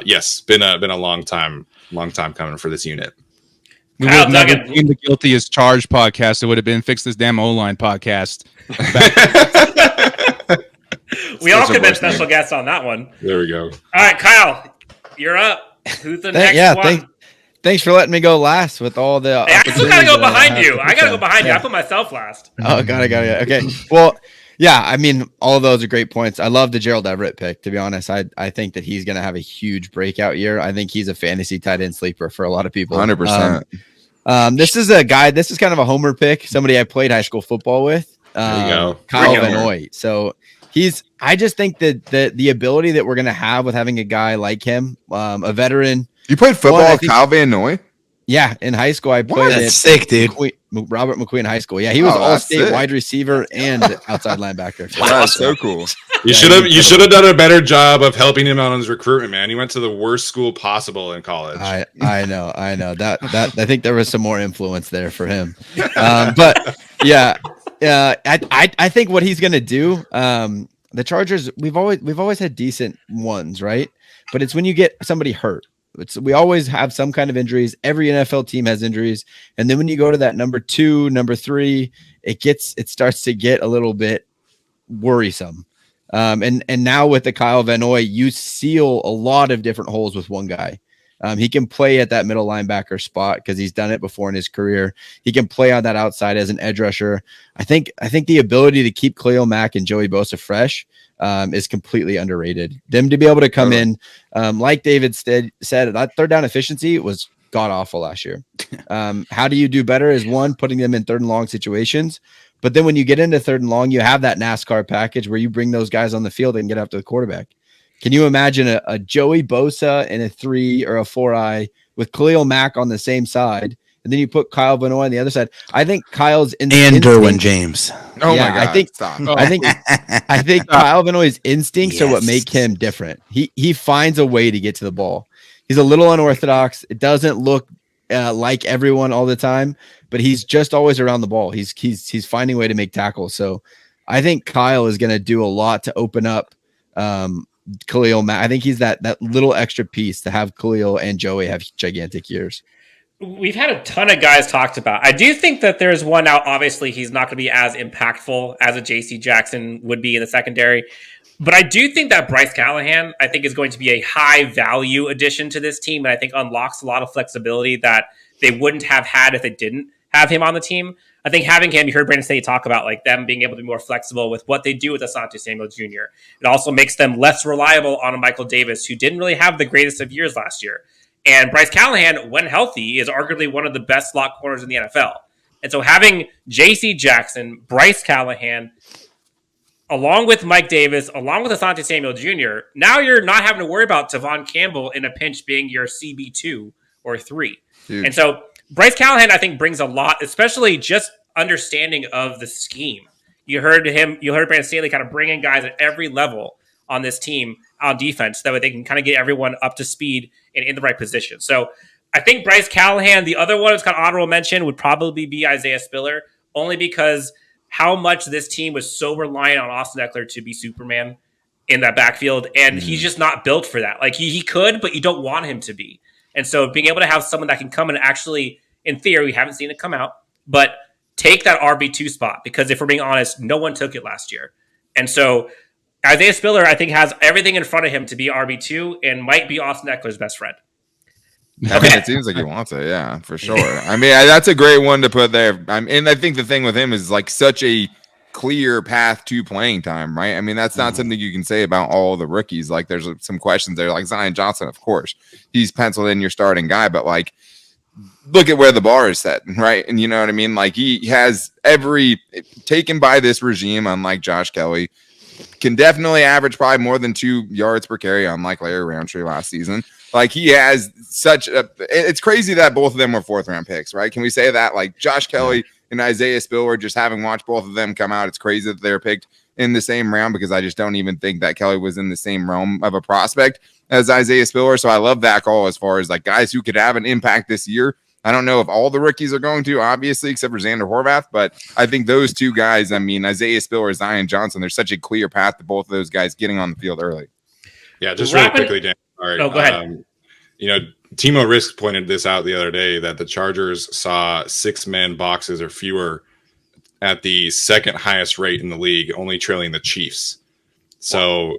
yes, been a long time coming for this unit. We would have never been the Guilty as Charged podcast. It would have been Fix This Damn O-Line podcast. We all could have been special guests on that one. There we go. All right, Kyle, you're up. Who's the next one? Thanks for letting me go last with all the. Hey, I still gotta go behind you. I gotta go behind you. I put myself last. Oh, got it. Okay. Well, yeah. I mean, all of those are great points. I love the Gerald Everett pick. To be honest, I think that he's gonna have a huge breakout year. I think he's a fantasy tight end sleeper for a lot of people. 100%. This is a guy. This is kind of a homer pick. Somebody I played high school football with. There you go. Kyle Van So. I just think that the ability that we're going to have with having a guy like him, a veteran. You played football with Kyle Van Noy? Yeah, in high school I played. That's sick, dude. Robert McQueen High School. Yeah, he was all-state wide receiver and outside linebacker. That's so cool. You should have done a better job of helping him out on his recruitment, man. He went to the worst school possible in college. I know. That I think there was some more influence there for him. But yeah. I think what he's going to do, the Chargers, we've always had decent ones, right? But it's when you get somebody hurt. We always have some kind of injuries. Every NFL team has injuries. And then when you go to that number 2, number 3, it starts to get a little bit worrisome. And now with the Kyle Van Noy, you seal a lot of different holes with one guy. He can play at that middle linebacker spot because he's done it before in his career. He can play on that outside as an edge rusher. I think the ability to keep Khalil Mack and Joey Bosa fresh is completely underrated. Them to be able to come in, like David said, that third down efficiency was god awful last year. How do you do better is one, putting them in third and long situations. But then when you get into third and long, you have that NASCAR package where you bring those guys on the field and get after the quarterback. Can you imagine a Joey Bosa and a 3 or a 4-eye with Khalil Mack on the same side, and then you put Kyle Van Noy on the other side? I think Kyle's and Derwin James. Oh my God! I think Kyle Van Noy's instincts are what make him different. He finds a way to get to the ball. He's a little unorthodox. It doesn't look like everyone all the time, but he's just always around the ball. He's finding a way to make tackles. So I think Kyle is going to do a lot to open up Khalil Mack. I think he's that little extra piece to have Khalil and Joey have gigantic years. We've had a ton of guys talked about. I do think that there's one now. Obviously, he's not going to be as impactful as a JC Jackson would be in the secondary. But I do think that Bryce Callahan, I think, is going to be a high value addition to this team. And I think unlocks a lot of flexibility that they wouldn't have had if they didn't have him on the team. I think having him, you heard Brandon Staley talk about like them being able to be more flexible with what they do with Asante Samuel Jr. It also makes them less reliable on a Michael Davis, who didn't really have the greatest of years last year. And Bryce Callahan, when healthy, is arguably one of the best slot corners in the NFL. And so having J.C. Jackson, Bryce Callahan, along with Mike Davis, along with Asante Samuel Jr., now you're not having to worry about Tavon Campbell in a pinch being your CB2 or 3. Dude. And so Bryce Callahan, I think, brings a lot, especially just understanding of the scheme. You heard Brandon Staley kind of bring in guys at every level on this team on defense. That way they can kind of get everyone up to speed and in the right position. So I think Bryce Callahan, the other one that's kind of honorable mention would probably be Isaiah Spiller, only because how much this team was so reliant on Austin Ekeler to be Superman in that backfield. And he's just not built for that. Like he could, but you don't want him to be. And so being able to have someone that can come and actually, in theory, we haven't seen it come out, but take that RB2 spot, because if we're being honest, no one took it last year. And so Isaiah Spiller, I think, has everything in front of him to be RB2 and might be Austin Eckler's best friend. I mean, it seems like he wants it, yeah, for sure. I mean, that's a great one to put there. And I think the thing with him is like such a clear path to playing time, right? I mean, that's not something you can say about all the rookies. Like, there's some questions there, like Zion Johnson, of course, he's penciled in your starting guy, but like, look at where the bar is set, right? And you know what I mean? Like, he has every taken by this regime, unlike Josh Kelly, can definitely average probably more than 2 yards per carry, unlike Larry Roundtree last season. Like, he has such a, it's crazy that both of them were 4th round picks, right? Can we say that? Like, Josh Kelly and Isaiah Spiller, just having watched both of them come out, it's crazy that they're picked in the same round, because I just don't even think that Kelly was in the same realm of a prospect as Isaiah Spiller. So I love that call as far as like guys who could have an impact this year. I don't know if all the rookies are going to, obviously, except for Xander Horvath, but I think those two guys, I mean, Isaiah Spiller, Zion Johnson, there's such a clear path to both of those guys getting on the field early. Yeah, just really quickly, Dan. Sorry. Oh, go ahead. You know, Timo Risk pointed this out the other day that the Chargers saw 6-man boxes or fewer at the second highest rate in the league, only trailing the Chiefs. So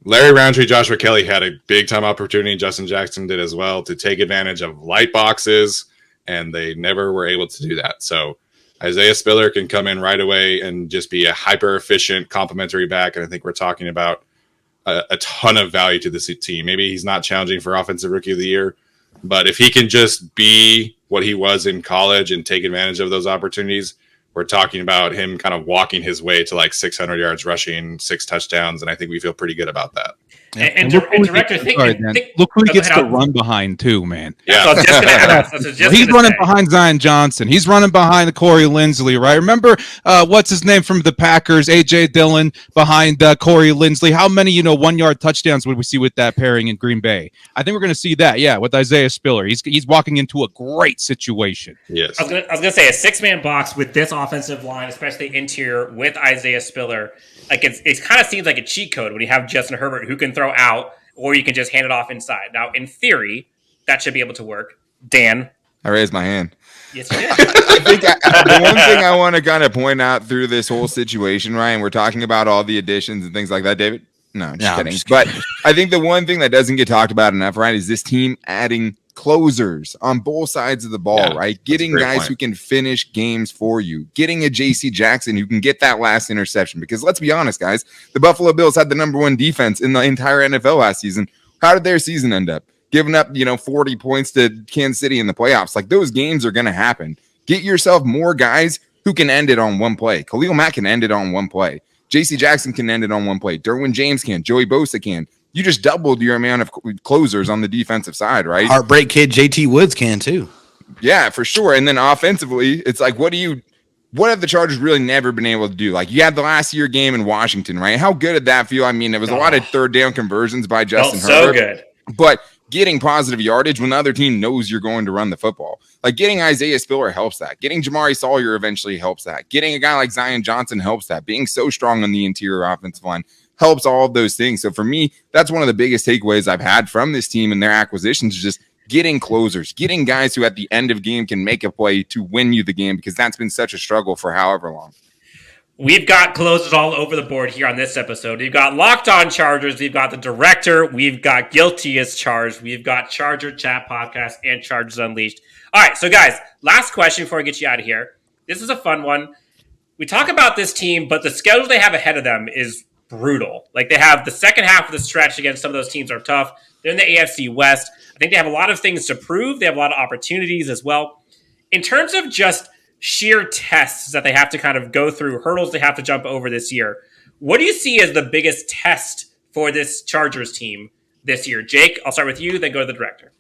Larry Roundtree, Joshua Kelly had a big time opportunity. Justin Jackson did as well to take advantage of light boxes, and they never were able to do that. So Isaiah Spiller can come in right away and just be a hyper efficient complementary back. And I think we're talking about a ton of value to this team. Maybe he's not challenging for Offensive Rookie of the Year, but if he can just be what he was in college and take advantage of those opportunities, we're talking about him kind of walking his way to like 600 yards rushing, 6 touchdowns, and I think we feel pretty good about that. And Director, look who he gets to run behind too, man. Yeah, he's running behind Zion Johnson. He's running behind Corey Linsley, right? Remember what's his name from the Packers, AJ Dillon behind Corey Linsley. How many 1-yard touchdowns would we see with that pairing in Green Bay? I think we're going to see that, yeah, with Isaiah Spiller. He's walking into a great situation. Yes, I was going to say a 6-man box with this offensive line, especially interior with Isaiah Spiller. Like it kind of seems like a cheat code when you have Justin Herbert who can throw out, or you can just hand it off inside. Now, in theory, that should be able to work. Dan, I raised my hand. Yes, you did. I think the one thing I want to kind of point out through this whole situation, Ryan, we're talking about all the additions and things like that, David. No, just kidding. But I think the one thing that doesn't get talked about enough, right, is this team adding closers on both sides of the ball, right? Getting guys who can finish games for you, getting a JC Jackson who can get that last interception. Because let's be honest, guys, the Buffalo Bills had the #1 defense in the entire NFL last season. How did their season end up? Giving up, 40 points to Kansas City in the playoffs. Like, those games are going to happen. Get yourself more guys who can end it on one play. Khalil Mack can end it on one play. JC Jackson can end it on one play. Derwin James can. Joey Bosa can. You just doubled your amount of closers on the defensive side, right? Heartbreak kid JT Woods can too. Yeah, for sure. And then offensively, it's like, what have the Chargers really never been able to do? Like, you had the last year game in Washington, right? How good did that feel? I mean, it was a lot of 3rd down conversions by Justin Herbert. So good. But getting positive yardage when the other team knows you're going to run the football. Like, getting Isaiah Spiller helps that. Getting Jamari Sawyer eventually helps that. Getting a guy like Zion Johnson helps that. Being so strong on the interior offensive line helps all of those things. So for me, that's one of the biggest takeaways I've had from this team and their acquisitions, is just getting closers, getting guys who at the end of game can make a play to win you the game, because that's been such a struggle for however long. We've got closers all over the board here on this episode. We've got Locked On Chargers. We've got The Director. We've got Guilty as Charged. We've got Charger Chat Podcast and Chargers Unleashed. All right, so guys, last question before I get you out of here. This is a fun one. We talk about this team, but the schedule they have ahead of them is brutal. Like, they have the second half of the stretch against some of those teams are tough. They're in the AFC West. I think they have a lot of things to prove. They have a lot of opportunities as well. In terms of just sheer tests that they have to kind of go through, hurdles they have to jump over this year, what do you see as the biggest test for this Chargers team this year? Jake, I'll start with you, then go to the director.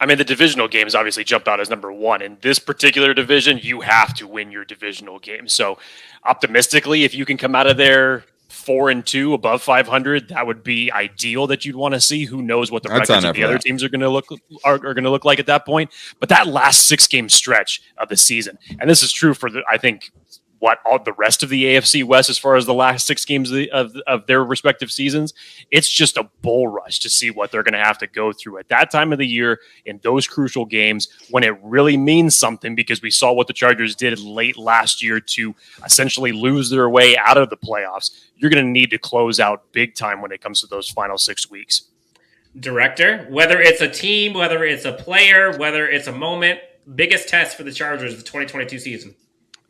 I mean, the divisional games obviously jump out as number one. In this particular division, you have to win your divisional game. So optimistically, if you can come out of there 4-2 above 500, that would be ideal that you'd want to see. Who knows what the records of the other teams are going to look like at that point. But that last 6-game stretch of the season, and this is true for I think all the rest of the AFC West as far as the last 6 games of their respective seasons, it's just a bull rush to see what they're going to have to go through at that time of the year in those crucial games when it really means something, because we saw what the Chargers did late last year to essentially lose their way out of the playoffs. You're going to need to close out big time when it comes to those final 6 weeks. Director, whether it's a team, whether it's a player, whether it's a moment, biggest test for the Chargers the 2022 season.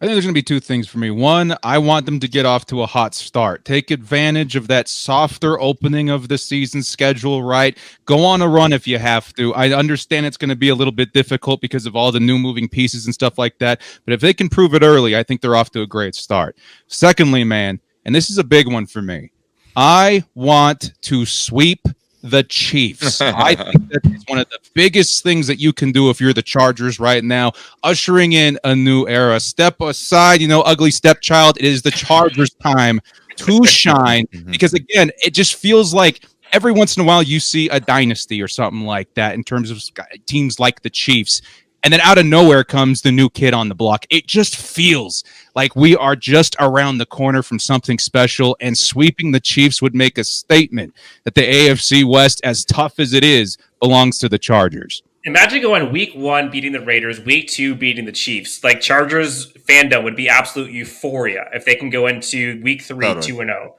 I think there's going to be 2 things for me. One, I want them to get off to a hot start. Take advantage of that softer opening of the season schedule, right? Go on a run if you have to. I understand it's going to be a little bit difficult because of all the new moving pieces and stuff like that. But if they can prove it early, I think they're off to a great start. Secondly, man, and this is a big one for me, I want to sweep the Chiefs. I think that is one of the biggest things that you can do if you're the Chargers right now, ushering in a new era. Step aside, ugly stepchild. It is the Chargers' time to shine, because again, it just feels like every once in a while you see a dynasty or something like that in terms of teams like the Chiefs. And then out of nowhere comes the new kid on the block. It just feels like we are just around the corner from something special, and sweeping the Chiefs would make a statement that the AFC West, as tough as it is, belongs to the Chargers. Imagine going week 1 beating the Raiders, week 2 beating the Chiefs. Like, Chargers fandom would be absolute euphoria if they can go into week 3 2-0.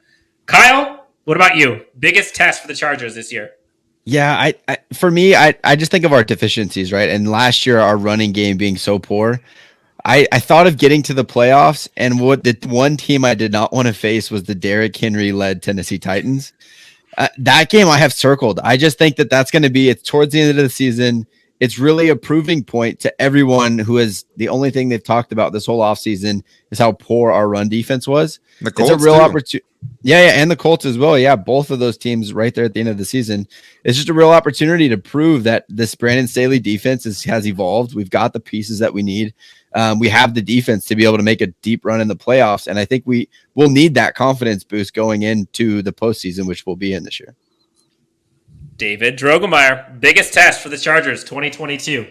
Kyle, what about you? Biggest test for the Chargers this year? Yeah, for me, I just think of our deficiencies, right? And last year, our running game being so poor, I thought of getting to the playoffs, and what the one team I did not want to face was the Derrick Henry-led Tennessee Titans. That game I have circled. I just think that that's going to be, it's towards the end of the season. It's really a proving point to everyone who is the only thing they've talked about this whole offseason is how poor our run defense was. It's a real opportunity. Yeah, and the Colts as well. Yeah, both of those teams right there at the end of the season. It's just a real opportunity to prove that this Brandon Staley defense has evolved. We've got the pieces that we need. We have the defense to be able to make a deep run in the playoffs, and I think we will need that confidence boost going into the postseason, which we'll be in this year. David Droegemeier, biggest test for the Chargers 2022.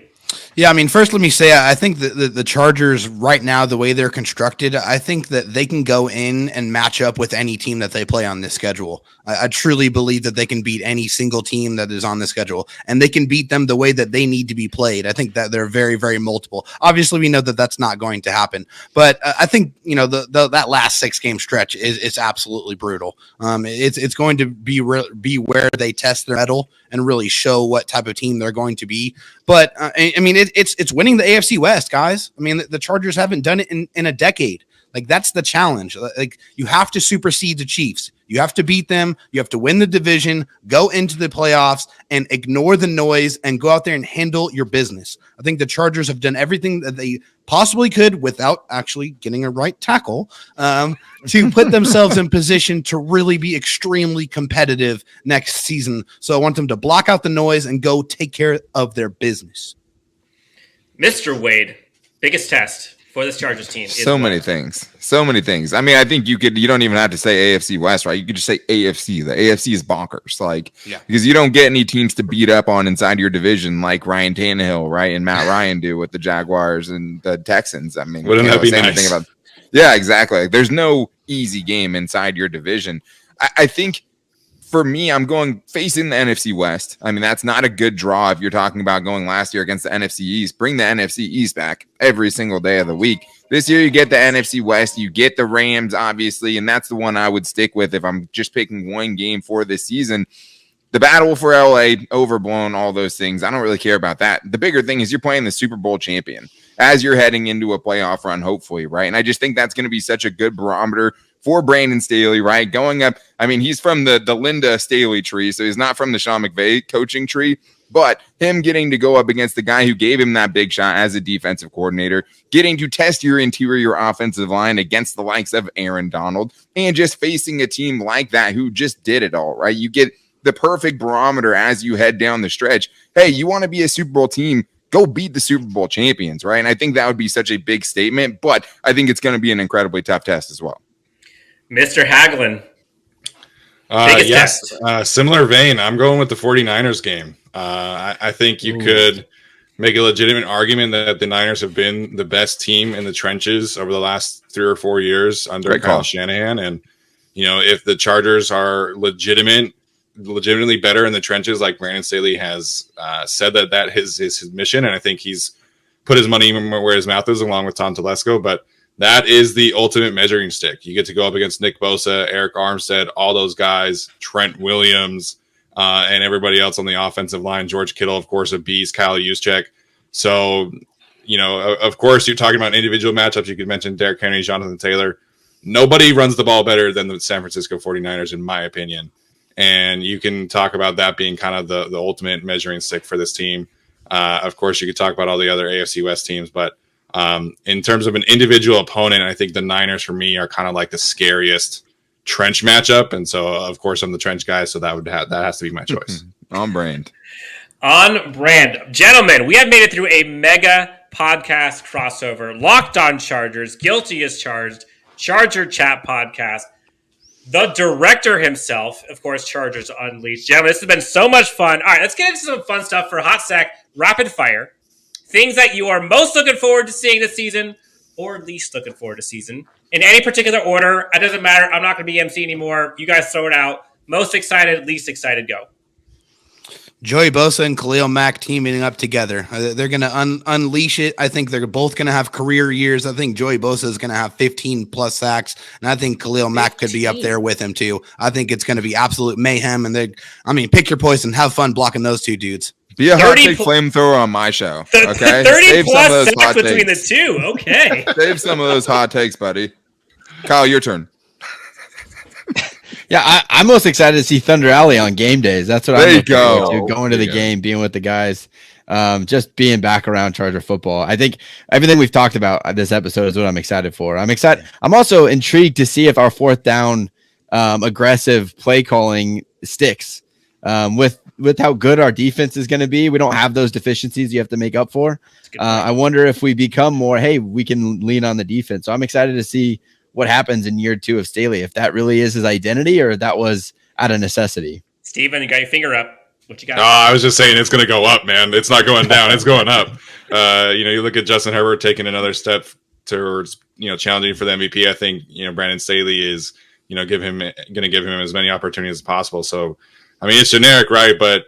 Yeah, I mean, first let me say I think that the Chargers right now, the way they're constructed, I think that they can go in and match up with any team that they play on this schedule. I truly believe that they can beat any single team that is on the schedule, and they can beat them the way that they need to be played. I think that they're very, very multiple. Obviously, we know that that's not going to happen, but I think that last 6-game stretch is absolutely brutal. It's going to be where they test their mettle and really show what type of team they're going to be. But I mean, it's winning the AFC West, guys. I mean, the Chargers haven't done it in a decade. Like, that's the challenge. Like, you have to supersede the Chiefs. You have to beat them. You have to win the division, go into the playoffs, and ignore the noise and go out there and handle your business. I think the Chargers have done everything that they possibly could without actually getting a right tackle to put themselves in position to really be extremely competitive next season. So I want them to block out the noise and go take care of their business. Mr. Wade, biggest test for this Chargers team. So many things. I mean, I think you don't even have to say AFC West, right? You could just say AFC. The AFC is bonkers. Because you don't get any teams to beat up on inside your division like Ryan Tannehill, right? And Matt Ryan do with the Jaguars and the Texans. I mean, wouldn't that be nice? Yeah, exactly. There's no easy game inside your division. I think for me, I'm going facing the NFC West. I mean, that's not a good draw if you're talking about going last year against the NFC East. Bring the NFC East back every single day of the week. This year, you get the NFC West. You get the Rams, obviously, and that's the one I would stick with if I'm just picking one game for this season. The battle for LA, overblown, all those things. I don't really care about that. The bigger thing is you're playing the Super Bowl champion. as you're heading into a playoff run, hopefully, right? And I just think that's going to be such a good barometer for Brandon Staley, right? Going up, I mean, he's from the Linda Staley tree, so he's not from the Sean McVay coaching tree, but him getting to go up against the guy who gave him that big shot as a defensive coordinator, getting to test your interior offensive line against the likes of Aaron Donald, and just facing a team like that who just did it all, right? You get the perfect barometer as you head down the stretch. Hey, you want to be a Super Bowl team, go beat the Super Bowl champions, right? And I think that would be such a big statement, but I think it's going to be an incredibly tough test as well. Mr. Haglund. Yes, similar vein. I'm going with the 49ers game. I think you could make a legitimate argument that the Niners have been the best team in the trenches over the last 3 or 4 years under Kyle Shanahan. And, you know, if the Chargers are legitimately better in the trenches, like Brandon Staley has said that is his mission. And I think he's put his money where his mouth is, along with Tom Telesco. But that is the ultimate measuring stick. You get to go up against Nick Bosa, Eric Armstead, all those guys, Trent Williams, and everybody else on the offensive line. George Kittle, of course, a beast, Kyle Juszczyk. So, you know, of course, you're talking about individual matchups. You could mention Derrick Henry, Jonathan Taylor. Nobody runs the ball better than the San Francisco 49ers, in my opinion. And you can talk about that being kind of the ultimate measuring stick for this team. Of course, you could talk about all the other AFC West teams, but in terms of an individual opponent, I think the Niners for me are kind of like the scariest trench matchup. And so, of course, I'm the trench guy, so that has to be my choice. On brand. On brand. Gentlemen, we have made it through a mega podcast crossover. Locked On Chargers, Guilty as Charged, Charger Chat podcast. The director himself, of course, Chargers Unleashed. Gentlemen, this has been so much fun. All right, let's get into some fun stuff for Hot Sack Rapid Fire. Things that you are most looking forward to seeing this season, or least looking forward to season. In any particular order, it doesn't matter. I'm not going to be MC anymore. You guys throw it out. Most excited, least excited, go. Joey Bosa and Khalil Mack teaming up together. They're going to unleash it. I think they're both going to have career years. I think Joey Bosa is going to have 15-plus sacks, and I think Khalil Mack could be up there with him, too. I think it's going to be absolute mayhem, and pick your poison. Have fun blocking those two dudes. Be a hot take flamethrower on my show, okay? 30-plus sacks between the two, okay. Save some of those hot takes, buddy. Kyle, your turn. Yeah, I'm most excited to see Thunder Alley on game days. That's what I'm looking forward to, going to the game, being with the guys, just being back around Charger football. I think everything we've talked about this episode is what I'm excited for. I'm excited. I'm also intrigued to see if our fourth down aggressive play calling sticks with how good our defense is going to be. We don't have those deficiencies you have to make up for. I wonder if we become more, hey, we can lean on the defense. So I'm excited to see what happens in year 2 of Staley, if that really is his identity or that was out of necessity. Steven, you got your finger up. What you got? I was just saying it's going to go up, man. It's not going down. It's going up. You look at Justin Herbert taking another step towards, challenging for the MVP. I think, Brandon Staley is, going to give him as many opportunities as possible. So, it's generic, right? But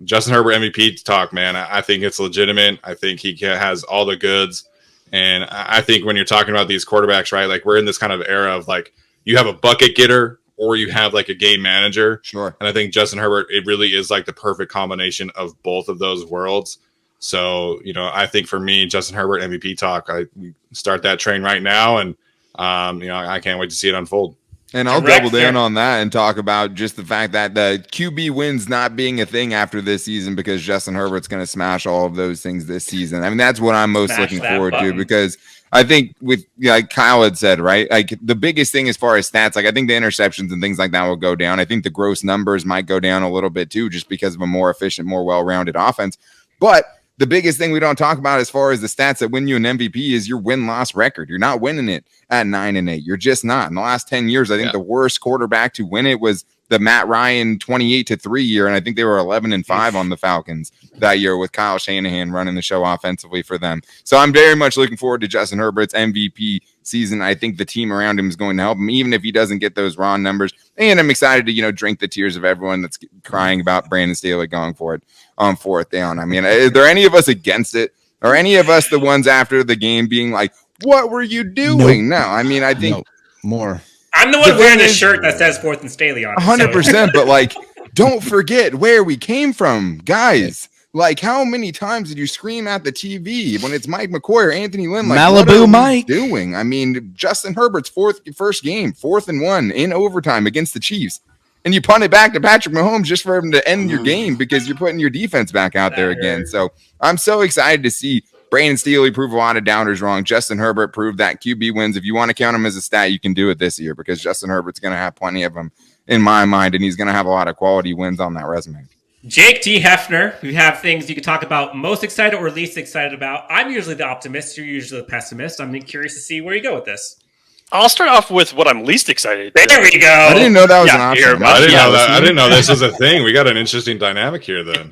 Justin Herbert MVP talk, man, I think it's legitimate. I think he has all the goods. And I think when you're talking about these quarterbacks, right, like we're in this kind of era of like you have a bucket getter or you have like a game manager. Sure. And I think Justin Herbert, it really is like the perfect combination of both of those worlds. So, I think for me, Justin Herbert MVP talk, I start that train right now. And, I can't wait to see it unfold. And I'll double down on that and talk about just the fact that the QB wins not being a thing after this season because Justin Herbert's going to smash all of those things this season. That's what I'm most looking forward to because I think with like Kyle had said, right, like the biggest thing as far as stats, like I think the interceptions and things like that will go down. I think the gross numbers might go down a little bit too, just because of a more efficient, more well-rounded offense. But the biggest thing we don't talk about as far as the stats that win you an MVP is your win-loss record. You're not winning it at 9-8. You're just not. In the last 10 years, I think the worst quarterback to win it was the Matt Ryan 28-3 year, and I think they were 11-5 on the Falcons that year with Kyle Shanahan running the show offensively for them. So I'm very much looking forward to Justin Herbert's MVP season. I think the team around him is going to help him, even if he doesn't get those raw numbers. And I'm excited to, drink the tears of everyone that's crying about Brandon Staley going for it on fourth down. Are there any of us against it? Are any of us the ones after the game being like, what were you doing? No, I think more. I'm the one wearing the shirt that says Fourth and Staley on it. 100%, but don't forget where we came from, guys. Like, how many times did you scream at the TV when it's Mike McCoy or Anthony Lynn? Like, Malibu Mike doing? I mean, Justin Herbert's first game, 4th and 1 in overtime against the Chiefs. And you punt it back to Patrick Mahomes just for him to end your game because you're putting your defense back out there again. So I'm so excited to see Brandon Staley prove a lot of doubters wrong. Justin Herbert proved that QB wins. If you want to count him as a stat, you can do it this year because Justin Herbert's going to have plenty of them in my mind, and he's going to have a lot of quality wins on that resume. Jake T. Hefner, we have things you can talk about most excited or least excited about. I'm usually the optimist. You're usually the pessimist. I'm curious to see where you go with this. I'll start off with what I'm least excited. There we go. I didn't know that was an option. I didn't know this was a thing. We got an interesting dynamic here then.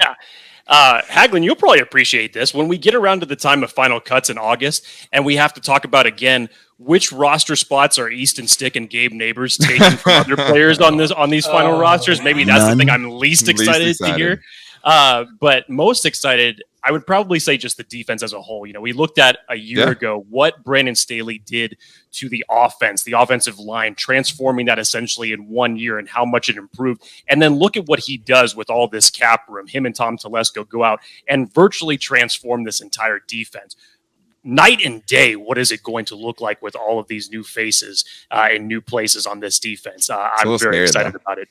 Haglund, you'll probably appreciate this. When we get around to the time of final cuts in August, and we have to talk about again which roster spots are Easton Stick and Gabe Neighbors taking from other players on these final rosters. Maybe that's the thing I'm least excited to hear. But most excited, I would probably say just the defense as a whole. You know, we looked at a year ago what Brandon Staley did to the offense, the offensive line, transforming that essentially in 1 year and how much it improved. And then look at what he does with all this cap room. Him and Tom Telesco go out and virtually transform this entire defense. Night and day, what is it going to look like with all of these new faces and new places on this defense? I'm very excited about it.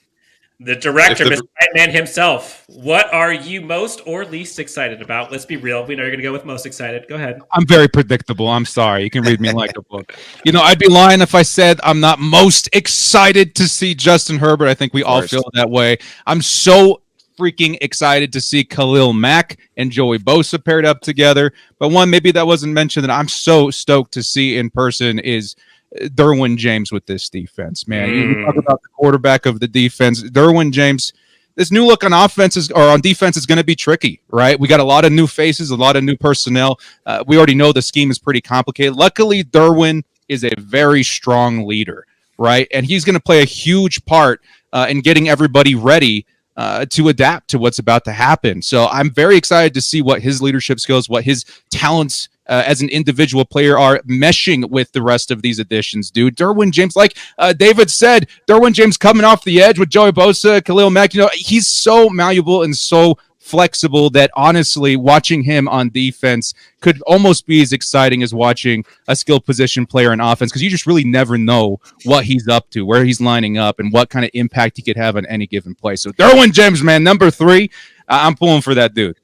The director, Mr. Batman himself, what are you most or least excited about? Let's be real. We know you're going to go with most excited. Go ahead. I'm very predictable. I'm sorry. You can read me like a book. You know, I'd be lying if I said I'm not most excited to see Justin Herbert. I think we all feel that way. I'm so freaking excited to see Khalil Mack and Joey Bosa paired up together. But one, maybe that wasn't mentioned, that I'm so stoked to see in person is Derwin James with this defense, man. You talk about the quarterback of the defense, Derwin James. This new look on on defense is going to be tricky, right? We got a lot of new faces, a lot of new personnel. We already know the scheme is pretty complicated. Luckily, Derwin is a very strong leader, right? And he's going to play a huge part in getting everybody ready to adapt to what's about to happen. So I'm very excited to see what his leadership skills, what his talents as an individual player are meshing with the rest of these additions, dude. Derwin James, like David said, Derwin James coming off the edge with Joey Bosa, Khalil Mack, you know, he's so malleable and so flexible that honestly watching him on defense could almost be as exciting as watching a skill position player in offense, because you just really never know what he's up to, where he's lining up, and what kind of impact he could have on any given play. So Derwin James, man, number 3, I'm pulling for that dude.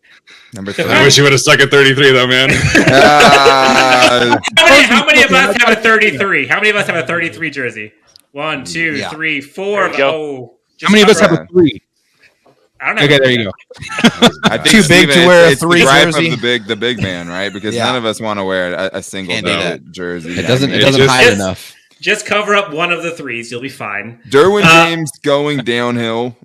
Number 3. I wish you would have stuck at 33 though, man. How many of us have a 33? How many of us have a 33 jersey? 1, 2, 3, 4. How many of us have a 3? I don't know. Okay, there you go. I think Too big to wear a it's 3 the gripe jersey. of the big man, right? Because none of us want to wear a single jersey. It doesn't hide enough. Just cover up one of the 3s. You'll be fine. Derwin James going downhill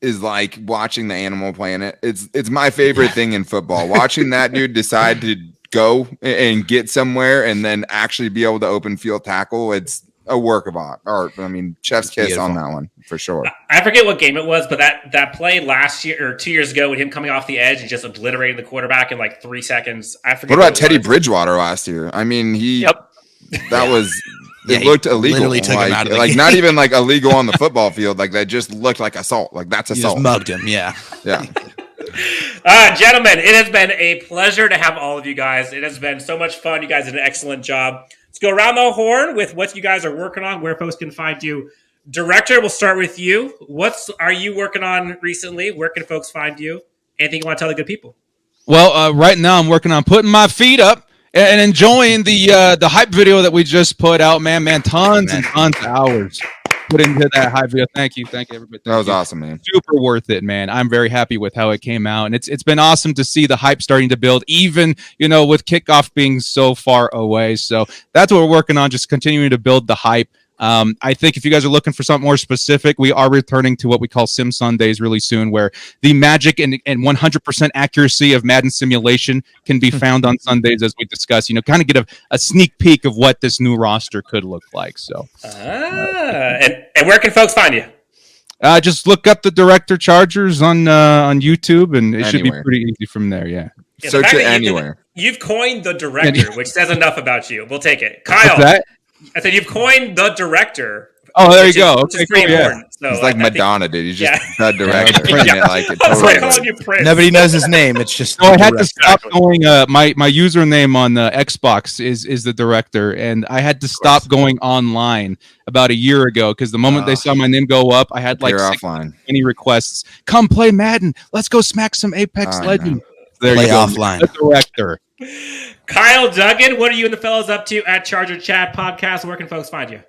is like watching the Animal Planet. It's my favorite thing in football. Watching that dude decide to go and get somewhere and then actually be able to open field tackle. It's a work of art. I mean, chef's kiss on that one for sure. I forget what game it was, but that play last year or 2 years ago with him coming off the edge and just obliterating the quarterback in like 3 seconds. I forget. What about Teddy Bridgewater last year? I mean, that was. It looked illegal. Literally took him out of the game. Not even like illegal on the football field. Like that just looked like assault. Like that's assault. Just mugged him. Yeah. Gentlemen, it has been a pleasure to have all of you guys. It has been so much fun. You guys did an excellent job. Let's go around the horn with what you guys are working on, where folks can find you. Director, we'll start with you. What are you working on recently? Where can folks find you? Anything you want to tell the good people? Well, right now I'm working on putting my feet up and enjoying the hype video that we just put out, man. Tons and tons of hours put into that hype video. Thank you, everybody. That was awesome, man. Super worth it, man. I'm very happy with how it came out, and it's been awesome to see the hype starting to build, even with kickoff being so far away. So that's what we're working on, just continuing to build the hype. I think if you guys are looking for something more specific, we are returning to what we call Sim Sundays really soon, where the magic and 100% accuracy of Madden simulation can be found on Sundays, as we discuss, kind of get a sneak peek of what this new roster could look like. So, and where can folks find you? Just look up the Director Chargers on YouTube, and it should be pretty easy from there. Yeah. Search it anywhere. You've coined the Director, which says enough about you. We'll take it. Kyle. What's that? I said you've coined the Director. Oh, there you which go. Which is Okay, pretty cool, yeah. important. So, It's like I think- Madonna, dude. He's just Yeah. the director. Yeah. Like it I was like totally. calling you Prince. Nobody knows his name. It's just So I the had to director. stop going. My username on the Xbox is the director, and I had to stop going online about a year ago because the moment they saw my name go up, I had like You're 6 offline. many requests. Come play Madden. Let's go smack some Apex Oh, Legends. no. There Play you go. offline. The director. Kyle Duggin, what are you and the fellas up to at Charger Chat Podcast? Where can folks find you?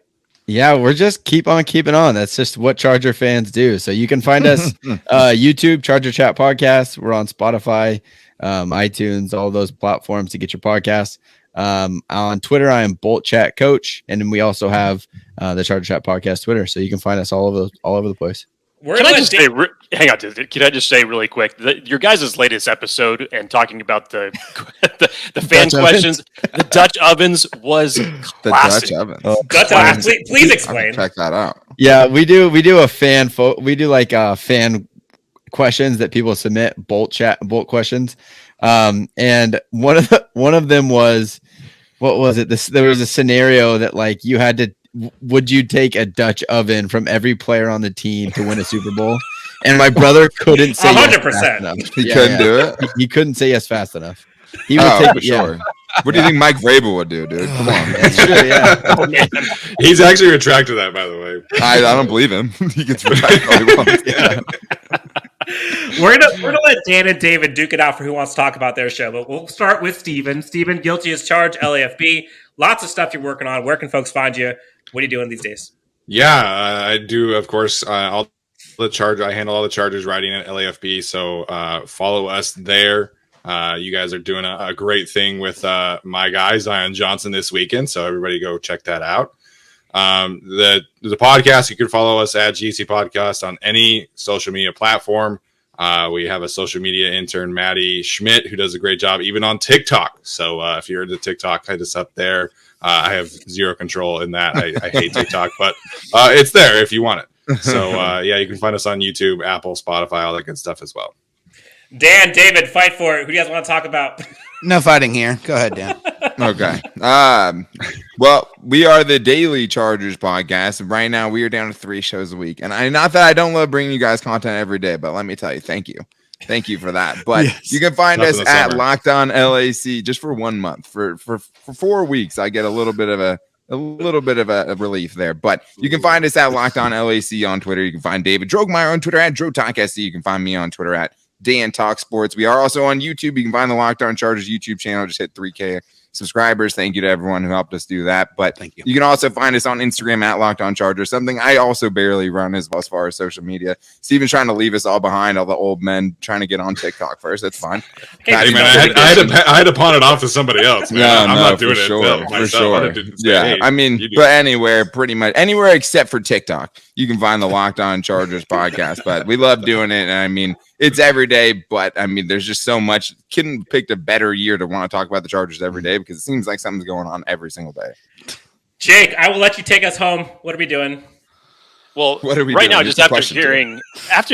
Yeah, we're just keep on keeping on. That's just what Charger fans do. So you can find us YouTube, Charger Chat Podcast. We're on Spotify, iTunes, all those platforms to get your podcasts. On Twitter, I am Bolt Chat Coach, and then we also have the Charger Chat Podcast Twitter. So you can find us all over the place. Can I just say, hang on, can I just say really quick, your guys' latest episode and talking about the fan Dutch questions, the Dutch ovens was The classic. Dutch oven. Please explain. Check that out. Yeah, we do a fan we do like fan questions that people submit, Bolt questions. And one of them was, what was it? There was a scenario that like you had to, would you take a Dutch oven from every player on the team to win a Super Bowl? And my brother couldn't say 100%. yes fast enough. He couldn't do it. He couldn't say yes fast enough. He would Oh, take for it, yeah. sure. What do you think Mike Vrabel would do, dude? Come on. That's true, yeah. Oh, man. He's actually retracted that, by the way. I don't believe him. He gets retracted all he wants. Yeah. We're gonna let Dan and David duke it out for who wants to talk about their show, but we'll start with Steven. Steven, guilty as charged, LAFB. Lots of stuff you're working on. Where can folks find you? What are you doing these days? Yeah, I do, of course. I handle all the Chargers writing at LAFB, so follow us there. You guys are doing a great thing with my guy Zion Johnson this weekend, so everybody go check that out. The podcast, you can follow us at GC Podcast on any social media platform. We have a social media intern, Maddie Schmidt, who does a great job even on TikTok. So if you're into TikTok, hit us up there. I have zero control in that. I hate TikTok, but it's there if you want it. So yeah, you can find us on YouTube, Apple, Spotify, all that good stuff as well. Dan, David, fight for it. Who do you guys want to talk about? No fighting here. Go ahead, Dan. Okay. Well, we are the Daily Chargers podcast. Right now, we are down to 3 shows a week. And not that I don't love bringing you guys content every day, but let me tell you, thank you. Thank you for that. But you can find us at Locked On LAC just for 1 month. For 4 weeks, I get a little bit of a relief there. But you can find us at Locked On LAC on Twitter. You can find David Droegemeier on Twitter at DroTalkSC. You can find me on Twitter at Dan Talk Sports. We are also on YouTube. You can find the Locked On Chargers YouTube channel. Just hit 3K subscribers. Thank you to everyone who helped us do that. But Thank you. You can also find us on Instagram at Locked On Chargers, something I also barely run as far as social media. Steven's trying to leave us all behind, all the old men trying to get on TikTok first. That's fine. Hey, man, I had to pawn it off to somebody else, man. No, I'm not doing for it sure, myself. for sure. I didn't say, Yeah, hey, I mean, you do but it. anywhere, pretty much anywhere except for TikTok, you can find the Locked On Chargers podcast. But we love doing it, and I mean, it's every day. But I mean, there's just so much. Couldn't have picked a better year to want to talk about the Chargers every day because it seems like something's going on every single day. Jake, I will let you take us home. What are we doing? Well, What are we right doing? now, It's just a after question,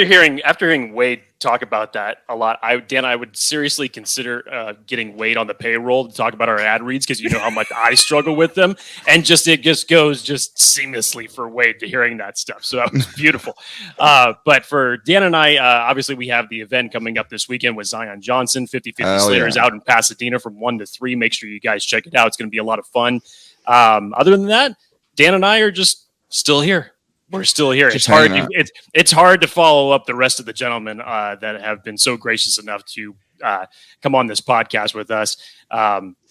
hearing Wade talk about that a lot, I would seriously consider getting Wade on the payroll to talk about our ad reads because you know how much I struggle with them, and it just goes seamlessly for Wade to hearing that stuff. So that was beautiful. But for Dan and I, obviously we have the event coming up this weekend with Zion Johnson. 50-50 Slater is out in Pasadena from 1 to 3. Make sure you guys check it out. It's going to be a lot of fun. Other than that, Dan and I are just still here. We're still here. Just It's hard to follow up the rest of the gentlemen that have been so gracious enough to come on this podcast with us.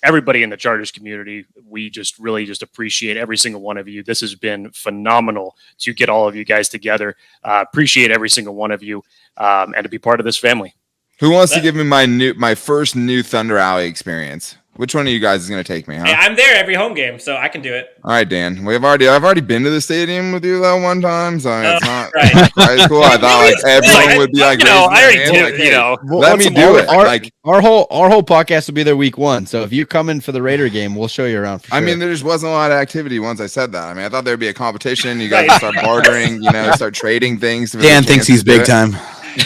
Everybody in the Chargers community, we just really appreciate every single one of you. This has been phenomenal to get all of you guys together. Appreciate every single one of you and to be part of this family. Who wants to give me my first new Thunder Alley experience? Which one of you guys is going to take me? Huh? Hey, I'm there every home game, so I can do it. All right, Dan. I've already been to the stadium with you that one time, so it's not right. quite cool. I thought like everyone would be like, I already raising their did. hand, You know, let me do it. Our whole podcast will be there week 1. So if you come in for the Raider game, we'll show you around. For sure. I mean, there just wasn't a lot of activity once I said that. I mean, I thought there'd be a competition. You guys would start bartering, start trading things. Dan thinks he's big time.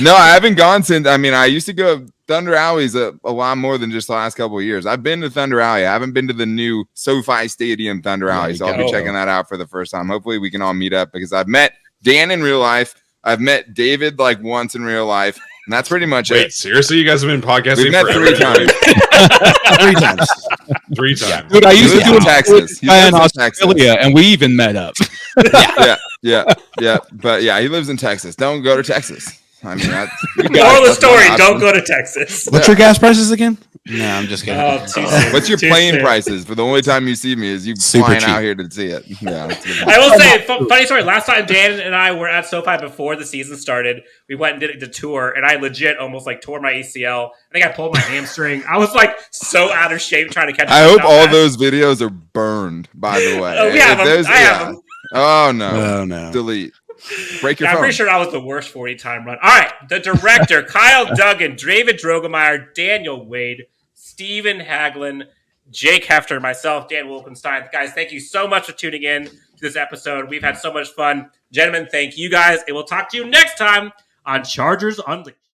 No, I haven't gone since. I mean, I used to go Thunder Alley's a lot more than just the last couple of years. I've been to Thunder Alley. I haven't been to the new SoFi Stadium Thunder Alley, so I'll be checking that out for the first time. Hopefully we can all meet up because I've met Dan in real life. I've met David like once in real life, and that's pretty much it. Wait, seriously? You guys have been podcasting We've met forever? 3 times. 3 times. 3 times. Dude, I He used to lives do in Texas. He lives in in Texas. Australia, and we even met up. Yeah. But yeah, he lives in Texas. Don't go to Texas. I mean, that's Moral of the story: don't go to Texas. What's your gas prices again? No, I'm just kidding. Oh, too soon. What's your Too plane soon. prices? For the only time you see me is you Super flying cheap. out here to see it. Yeah, I will say, funny story. Last time Dan and I were at SoFi before the season started, we went and did the tour, and I legit almost like tore my ACL. I think I pulled my hamstring. I was like so out of shape trying to catch. I hope all that. those videos are burned. By the way, Oh, we have them. Those- I have them. Oh no! Oh no. Delete. Break your Yeah, I'm phone. pretty sure that was the worst 40 time run. All right, the director: Kyle Duggan, David Droegemeier, Daniel Wade, Stephen Haglund, Jake Hefner, myself, Dan Wolkenstein. Guys, thank you so much for tuning in to this episode. We've had so much fun. Gentlemen, thank you guys, and we'll talk to you next time on Chargers Unleashed.